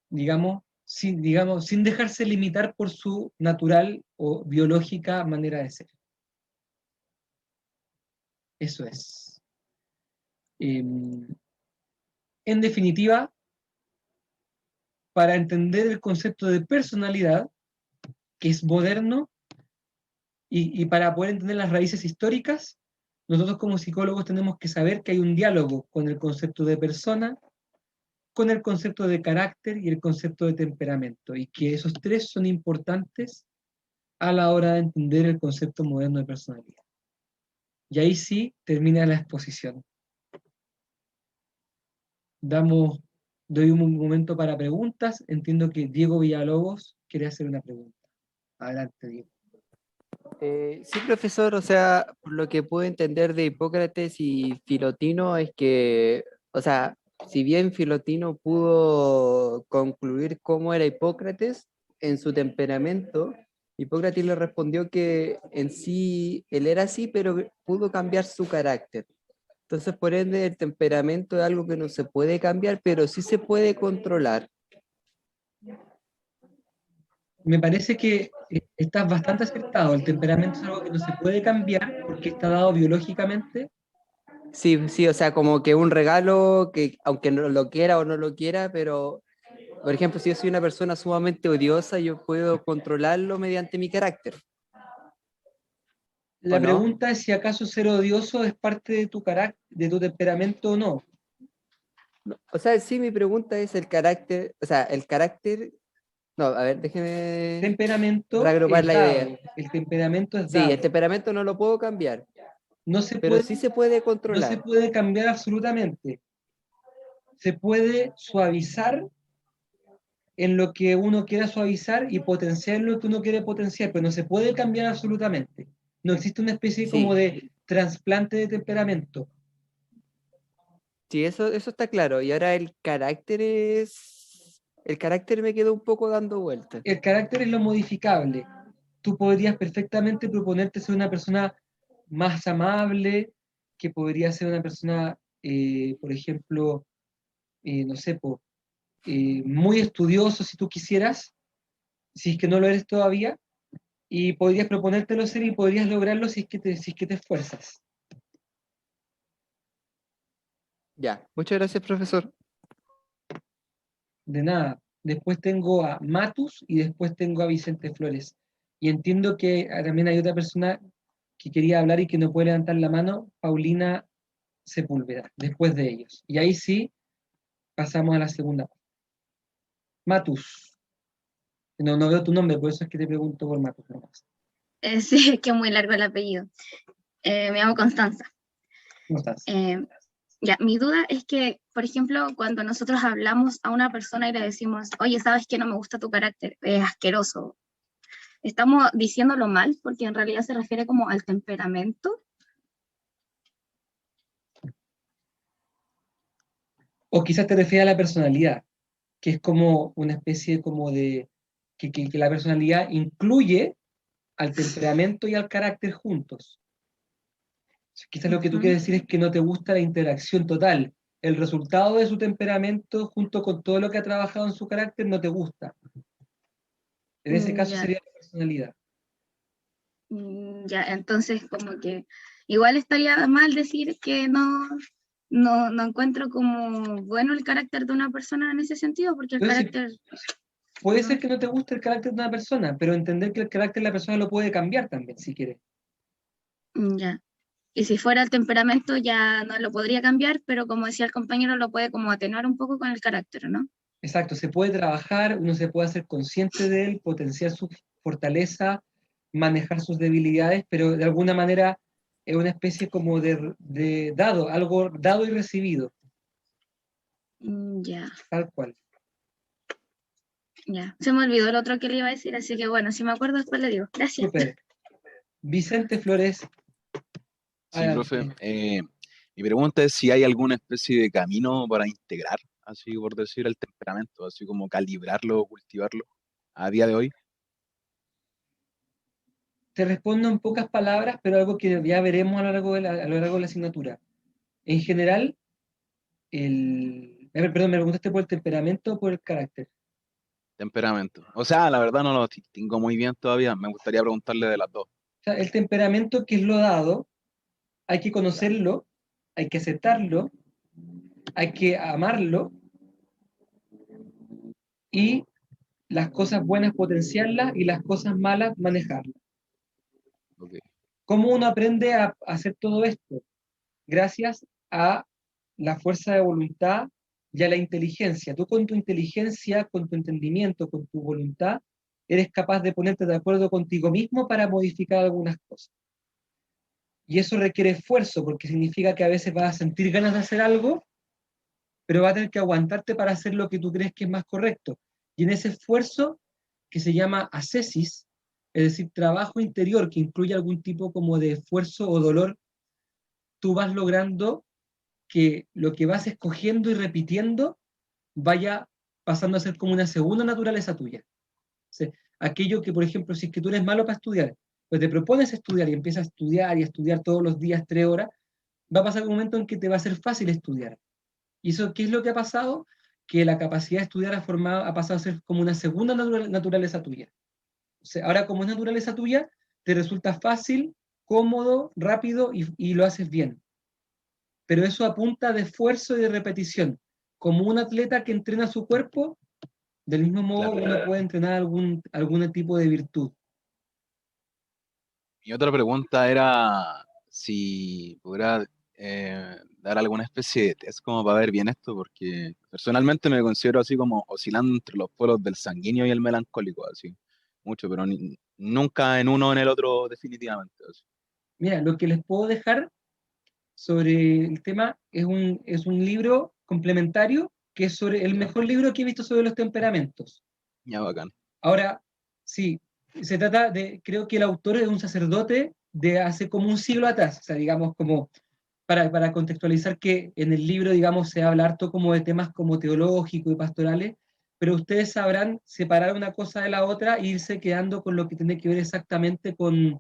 digamos, sin dejarse limitar por su natural o biológica manera de ser. Eso es. En definitiva, para entender el concepto de personalidad, que es moderno, y para poder entender las raíces históricas, nosotros como psicólogos tenemos que saber que hay un diálogo con el concepto de persona, con el concepto de carácter y el concepto de temperamento, y que esos tres son importantes a la hora de entender el concepto moderno de personalidad. Y ahí sí termina la exposición. Doy un momento para preguntas. Entiendo que Diego Villalobos quiere hacer una pregunta. Adelante, Diego. Sí, profesor, o sea, por lo que puedo entender de Hipócrates y Filotino es que, o sea, si bien Filotino pudo concluir cómo era Hipócrates en su temperamento, Hipócrates le respondió que en sí él era así, pero pudo cambiar su carácter. Entonces, por ende, el temperamento es algo que no se puede cambiar, pero sí se puede controlar. Me parece que estás bastante acertado. El temperamento es algo que no se puede cambiar porque está dado biológicamente. Sí, sí, o sea, como que un regalo que, aunque no lo quiera o no lo quiera, pero, por ejemplo, si yo soy una persona sumamente odiosa, yo puedo controlarlo mediante mi carácter. La ¿O no? pregunta es si acaso ser odioso es parte de tu carácter, de tu temperamento o no. O sea, sí, mi pregunta es el carácter, o sea, el carácter, no, a ver, déjeme Temperamento reagrupar es la dado. idea. El temperamento es Sí, dado. el temperamento no lo puedo cambiar, No se pero puede, sí se puede no se controlar. puede cambiar absolutamente. Se puede suavizar en lo que uno quiera suavizar y potenciar en lo que uno quiere potenciar, pero no se puede cambiar absolutamente. No existe una especie como Sí, de trasplante de temperamento. sí, eso está claro. Y ahora el carácter es... El carácter me quedó un poco dando vueltas. El carácter es lo modificable. Tú podrías perfectamente proponerte ser una persona más amable, que podría ser una persona, por ejemplo, no sé, muy estudioso si tú quisieras, si es que no lo eres todavía, y podrías proponértelo ser y podrías lograrlo si es que te esfuerzas. Ya, muchas gracias, profesor. De nada. después tengo a Matus y después tengo a Vicente Flores. Y entiendo que también hay otra persona que quería hablar y que no puede levantar la mano, Paulina Sepúlveda, después de ellos. Y ahí sí pasamos a la segunda parte. Matus. No veo tu nombre, por eso es que te pregunto por Matus nomás. Sí, es que es muy largo el apellido. Me llamo Constanza. ¿Cómo estás? Ya, mi duda es que, por ejemplo, cuando nosotros hablamos a una persona y le decimos, oye, ¿sabes qué? No me gusta tu carácter, es asqueroso. ¿Estamos diciéndolo mal? Porque en realidad se refiere como al temperamento. O quizás te refieres a la personalidad, que es como una especie como de... que la personalidad incluye al temperamento y al carácter juntos. Quizás lo que tú quieres decir es que no te gusta la interacción total. El resultado de su temperamento junto con todo lo que ha trabajado en su carácter no te gusta. En ese caso Ya. sería la personalidad. Ya, entonces como que igual estaría mal decir que no encuentro como bueno el carácter de una persona en ese sentido, porque el Entonces, carácter... puede ser que no te guste el carácter de una persona, pero entender que el carácter de la persona lo puede cambiar también, si quiere. Ya. Y si fuera el temperamento ya no lo podría cambiar, pero como decía el compañero, lo puede como atenuar un poco con el carácter, ¿no? Exacto, se puede trabajar, uno se puede hacer consciente de él, potenciar su fortaleza, manejar sus debilidades, pero de alguna manera es una especie como de dado, algo dado y recibido, Ya, tal cual. ya. Se me olvidó el otro que le iba a decir, así que bueno, si me acuerdo después le digo. Gracias. Súper. Vicente Flores, Sí, profe. adelante. Mi pregunta es si hay alguna especie de camino para integrar, así por decir, el temperamento, así como calibrarlo, cultivarlo a día de hoy. Te respondo en pocas palabras, pero algo que ya veremos a lo largo de la asignatura. En general, a ver, perdón, ¿me preguntaste por el temperamento o por el carácter? Temperamento. O sea, la verdad no lo distingo muy bien todavía. Me gustaría preguntarle de las dos. O sea, el temperamento, que es lo dado, hay que conocerlo, hay que aceptarlo, hay que amarlo y las cosas buenas potenciarlas y las cosas malas manejarlas. Okay. ¿Cómo uno aprende a hacer todo esto? Gracias a la fuerza de voluntad y a la inteligencia. Tú con tu inteligencia, con tu entendimiento, con tu voluntad, eres capaz de ponerte de acuerdo contigo mismo para modificar algunas cosas. Y eso requiere esfuerzo, porque significa que a veces vas a sentir ganas de hacer algo, pero vas a tener que aguantarte para hacer lo que tú crees que es más correcto. Y en ese esfuerzo, que se llama ascesis, es decir, trabajo interior que incluye algún tipo como de esfuerzo o dolor, tú vas logrando que lo que vas escogiendo y repitiendo vaya pasando a ser como una segunda naturaleza tuya. O sea, aquello que, por ejemplo, si es que tú eres malo para estudiar, pues te propones estudiar y empiezas a estudiar y a estudiar todos los días 3 horas, va a pasar un momento en que te va a ser fácil estudiar. ¿Y eso qué es lo que ha pasado? Que la capacidad de estudiar ha pasado a ser como una segunda naturaleza tuya. O sea, ahora como es naturaleza tuya, te resulta fácil, cómodo, rápido y lo haces bien. Pero eso apunta de esfuerzo y de repetición. Como un atleta que entrena su cuerpo, del mismo modo Claro. uno puede entrenar algún tipo de virtud. Mi otra pregunta era si pudiera dar alguna especie de test como para ver bien esto, porque personalmente me considero así como oscilando entre los polos del sanguíneo y el melancólico, así, mucho, pero nunca en uno o en el otro definitivamente. Así. Mira, lo que les puedo dejar sobre el tema es un libro complementario que es sobre el mejor libro que he visto sobre los temperamentos. Ya, bacán. Ahora, sí, se trata de, creo que el autor es un sacerdote de hace como un siglo atrás, o sea, digamos, como para contextualizar que en el libro, digamos, se habla harto como de temas como teológicos y pastorales, pero ustedes sabrán separar una cosa de la otra e irse quedando con lo que tiene que ver exactamente con,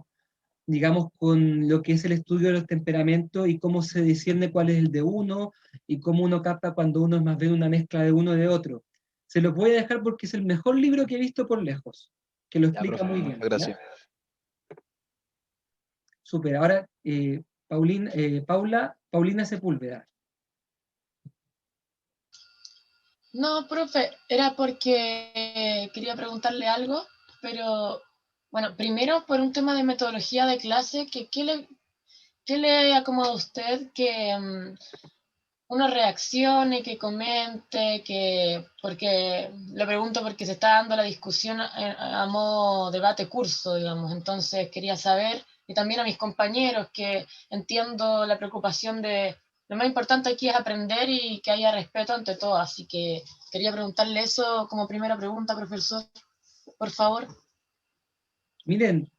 digamos, con lo que es el estudio de los temperamentos y cómo se discierne cuál es el de uno y cómo uno capta cuando uno es más bien una mezcla de uno y de otro. Se lo voy a dejar porque es el mejor libro que he visto por lejos, que lo Ya, explica profe, muy bien. muchas gracias. Súper. Ahora, Paulina Sepúlveda. No, profe, era porque quería preguntarle algo, pero bueno, primero por un tema de metodología de clase, qué le acomoda a usted que uno reaccione, que comente, porque lo pregunto porque se está dando la discusión a modo debate curso, digamos, entonces quería saber, y también a mis compañeros, que entiendo la preocupación de, lo más importante aquí es aprender y que haya respeto ante todo, así que quería preguntarle eso como primera pregunta, profesor, por favor. Miren,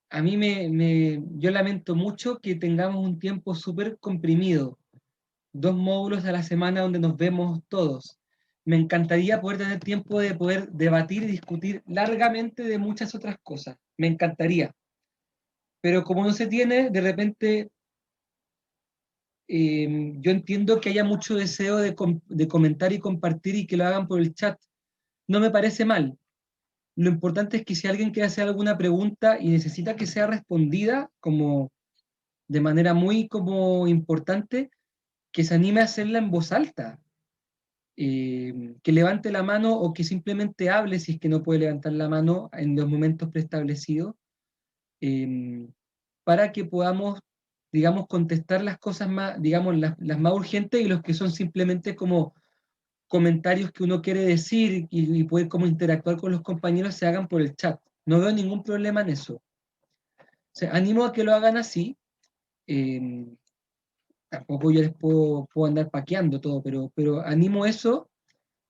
a mí yo lamento mucho que tengamos un tiempo súper comprimido, 2 módulos a la semana donde nos vemos todos. Me encantaría poder tener tiempo de poder debatir y discutir largamente de muchas otras cosas. Me encantaría. Pero como no se tiene, de repente yo entiendo que haya mucho deseo de comentar y compartir y que lo hagan por el chat. No me parece mal. Lo importante es que si alguien quiere hacer alguna pregunta y necesita que sea respondida como de manera muy como importante, que se anime a hacerla en voz alta, que levante la mano o que simplemente hable si es que no puede levantar la mano en los momentos preestablecidos, eh, para que podamos, digamos, contestar las cosas más, digamos, las más urgentes, y los que son simplemente como comentarios que uno quiere decir y poder como interactuar con los compañeros se hagan por el chat. No veo ningún problema en eso. O sea, animo a que lo hagan así. eh, Tampoco yo les puedo andar paqueando todo, pero animo eso,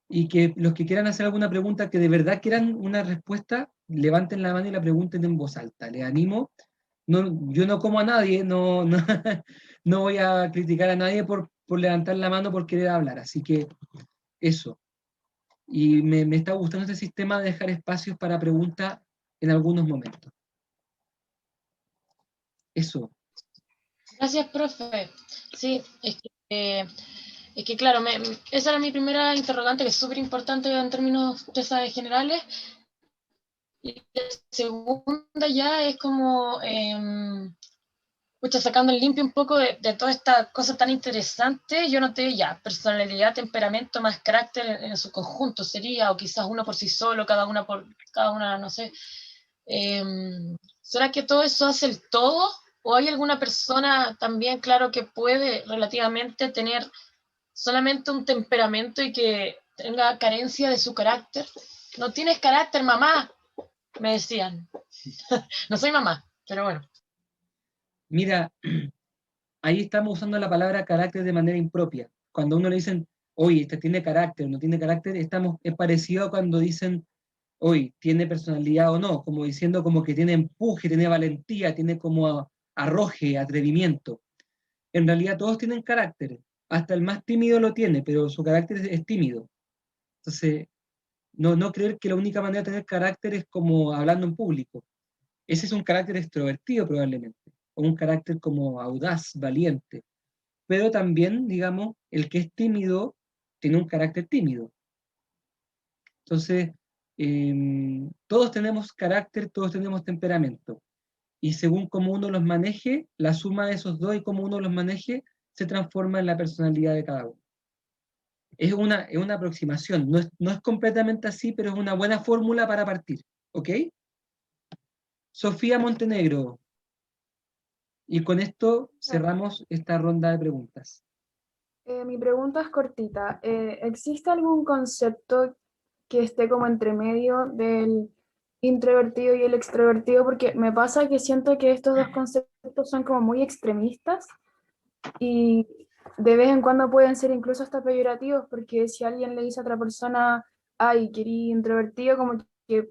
y que los que quieran hacer alguna pregunta, que de verdad quieran una respuesta, levanten la mano y la pregunten en voz alta. Les animo. No, yo no como a nadie, no, no voy a criticar a nadie por levantar la mano por querer hablar, así que eso. Y me está gustando este sistema de dejar espacios para preguntas en algunos momentos. Eso. Gracias, profe. Sí, es que claro, esa era mi primera interrogante, que es súper importante en términos de esas generales. Y la segunda ya es como, sacando el limpio un poco de toda esta cosa tan interesante, yo noté ya personalidad, temperamento más carácter en su conjunto sería, o quizás uno por sí solo, cada una, no sé. ¿Será que todo eso hace el todo? ¿O hay alguna persona también, claro, que puede relativamente tener solamente un temperamento y que tenga carencia de su carácter? No tienes carácter, mamá, me decían. No soy mamá, pero bueno. Mira, ahí estamos usando la palabra carácter de manera impropia. Cuando a uno le dicen, oye, este tiene carácter, no tiene carácter, es parecido a cuando dicen, oye, tiene personalidad o no, como diciendo como que tiene empuje, tiene valentía, tiene como arroje, atrevimiento. En realidad todos tienen carácter, hasta el más tímido lo tiene, pero su carácter es tímido. Entonces, no creer que la única manera de tener carácter es como hablando en público. Ese es un carácter extrovertido probablemente, o un carácter como audaz, valiente. Pero también, digamos, el que es tímido tiene un carácter tímido. Entonces, todos tenemos carácter, todos tenemos temperamento. Y según cómo uno los maneje, la suma de esos dos y cómo uno los maneje, se transforma en la personalidad de cada uno. Es una aproximación, no es completamente así, pero es una buena fórmula para partir. ¿Ok? Sofía Montenegro. Y con esto cerramos esta ronda de preguntas. Mi pregunta es cortita. ¿Existe algún concepto que esté como entre medio del introvertido y el extrovertido? Porque me pasa que siento que estos dos conceptos son como muy extremistas y de vez en cuando pueden ser incluso hasta peyorativos, porque si alguien le dice a otra persona, ay, querí introvertido, como que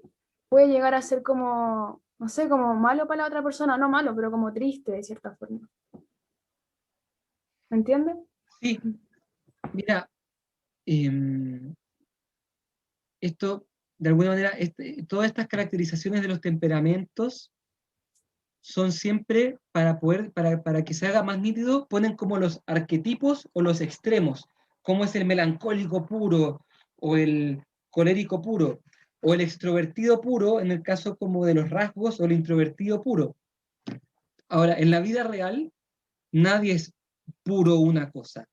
puede llegar a ser como, no sé, como malo para la otra persona, no malo, pero como triste de cierta forma. ¿Me entiendes? Sí, mira, esto, de alguna manera, todas estas caracterizaciones de los temperamentos son siempre para que se haga más nítido, ponen como los arquetipos o los extremos, como es el melancólico puro, o el colérico puro, o el extrovertido puro, en el caso como de los rasgos, o el introvertido puro. Ahora, en la vida real, nadie es puro una cosa.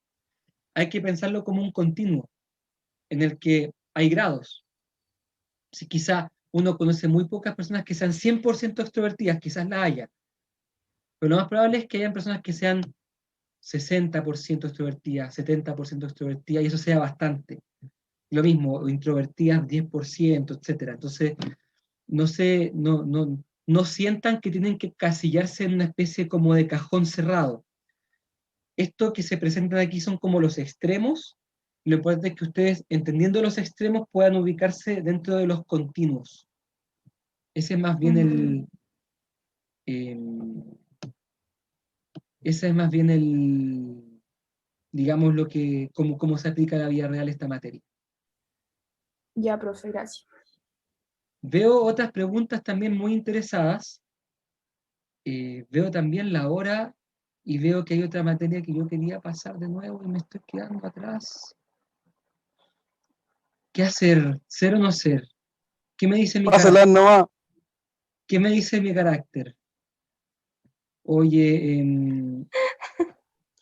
hay que pensarlo como un continuo, en el que hay grados. Si quizá uno conoce muy pocas personas que sean 100% extrovertidas, quizás la haya, pero lo más probable es que hayan personas que sean 60% extrovertidas, 70% extrovertidas, y eso sea bastante. Lo mismo, introvertidas 10%, etcétera. Entonces, no sientan que tienen que casillarse en una especie como de cajón cerrado. Esto que se presentan aquí son como los extremos. Lo importante es que ustedes, entendiendo los extremos, puedan ubicarse dentro de los continuos. Ese es más bien digamos, cómo se aplica a la vida real esta materia. Ya, profe, gracias. Veo otras preguntas también muy interesadas. Veo también la hora y veo que hay otra materia que yo quería pasar de nuevo y me estoy quedando atrás. ¿Qué hacer? ¿Ser o no ser? ¿Qué me dice mi Páselas carácter? nomás. ¿Qué me dice mi carácter? Oye,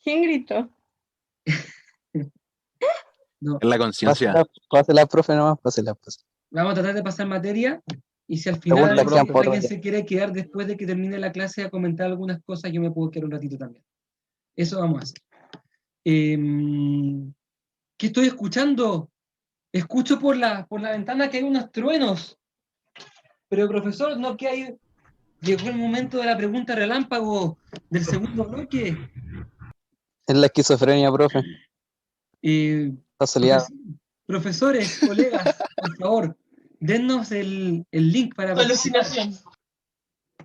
¿Quién gritó? no. Es la conciencia. Páselas, profe, nomás, páselas. Vamos a tratar de pasar materia y si al Según final la sean por alguien día. se quiere quedar después de que termine la clase a comentar algunas cosas, yo me puedo quedar un ratito también. Eso vamos a hacer. ¿Qué estoy escuchando? Escucho por la ventana que hay unos truenos. Pero profesor, ¿no que hay? Llegó el momento de la pregunta relámpago del segundo bloque. Es la esquizofrenia, profe. Está soleado. Profesores, colegas, por favor, dennos el link para participar. Alucinación.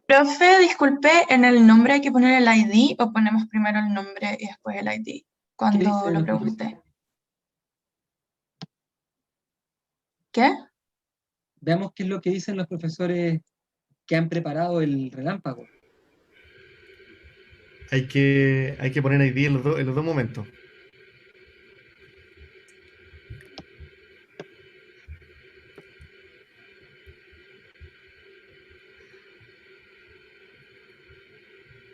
Profe, disculpe, ¿en el nombre hay que poner el ID o ponemos primero el nombre y después el ID? Cuando dice lo el- pregunté. ¿Qué? Veamos qué es lo que dicen los profesores que han preparado el relámpago. Hay que poner ID en los dos momentos.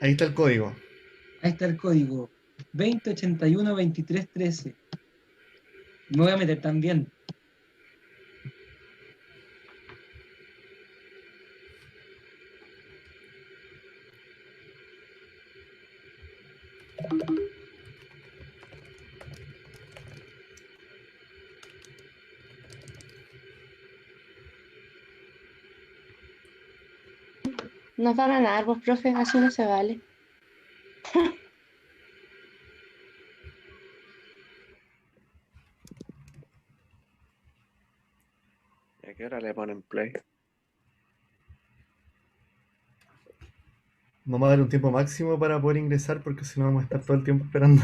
Ahí está el código. Ahí está el código 2081-2313. Me voy a meter también. Nos van a ganar, vos, profe, así no se vale. ¿Y a qué hora le ponen play? Vamos a dar un tiempo máximo para poder ingresar porque si no vamos a estar todo el tiempo esperando.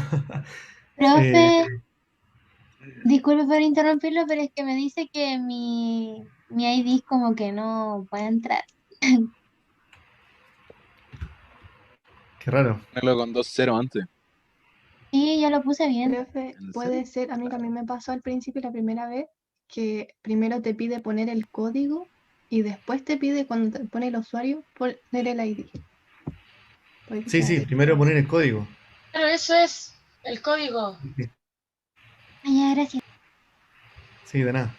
Profe, disculpe por interrumpirlo, pero es que me dice que mi ID es como que no puede entrar. Qué raro. Ponelo con 2-0 antes. Sí, yo lo puse bien. Profe, puede ser, a mí también me pasó al principio la primera vez que primero te pide poner el código y después te pide cuando te pone el usuario poner el ID. Puede que Sí, sea sí, eso. primero poner el código. Pero eso es el código. Ay, ya, gracias. Sí, de nada.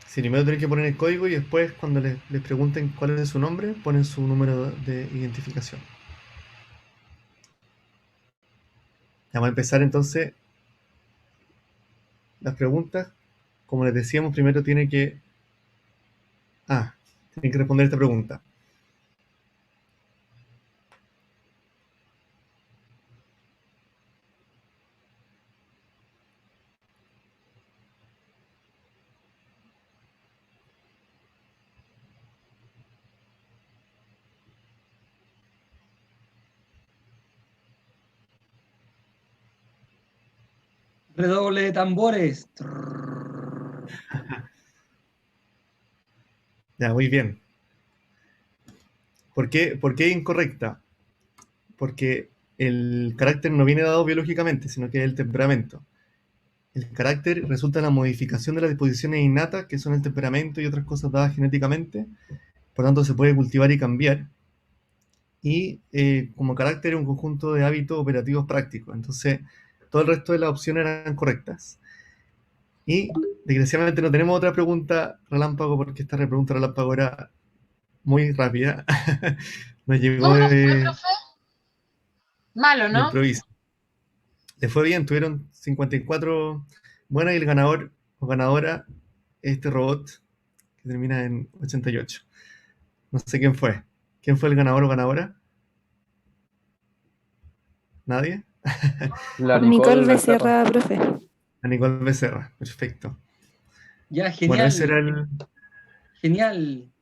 Sí, primero tienen que poner el código y después cuando les pregunten cuál es su nombre, ponen su número de identificación. Ya vamos a empezar entonces las preguntas. Como les decíamos, primero tienen que responder esta pregunta. Redoble de tambores. Ya, muy bien. ¿Por qué es incorrecta? Porque el carácter no viene dado biológicamente, sino que es el temperamento. El carácter resulta de la modificación de las disposiciones innatas, que son el temperamento y otras cosas dadas genéticamente. Por tanto, se puede cultivar y cambiar. Y como carácter es un conjunto de hábitos operativos prácticos. Entonces, todo el resto de las opciones eran correctas. Y desgraciadamente no tenemos otra pregunta relámpago, porque esta pregunta relámpago era muy rápida. Nos llegó ¿Cómo nos fue, de profe? Malo, ¿no? improviso. Le fue bien, tuvieron 54 buenas y el ganador o ganadora es este robot que termina en 88. No sé quién fue. ¿Quién fue el ganador o ganadora? ¿Nadie? La Nicole Becerra. Becerra, profe. A Nicole Becerra, perfecto. Ya, Bueno, genial. ese era el... Genial.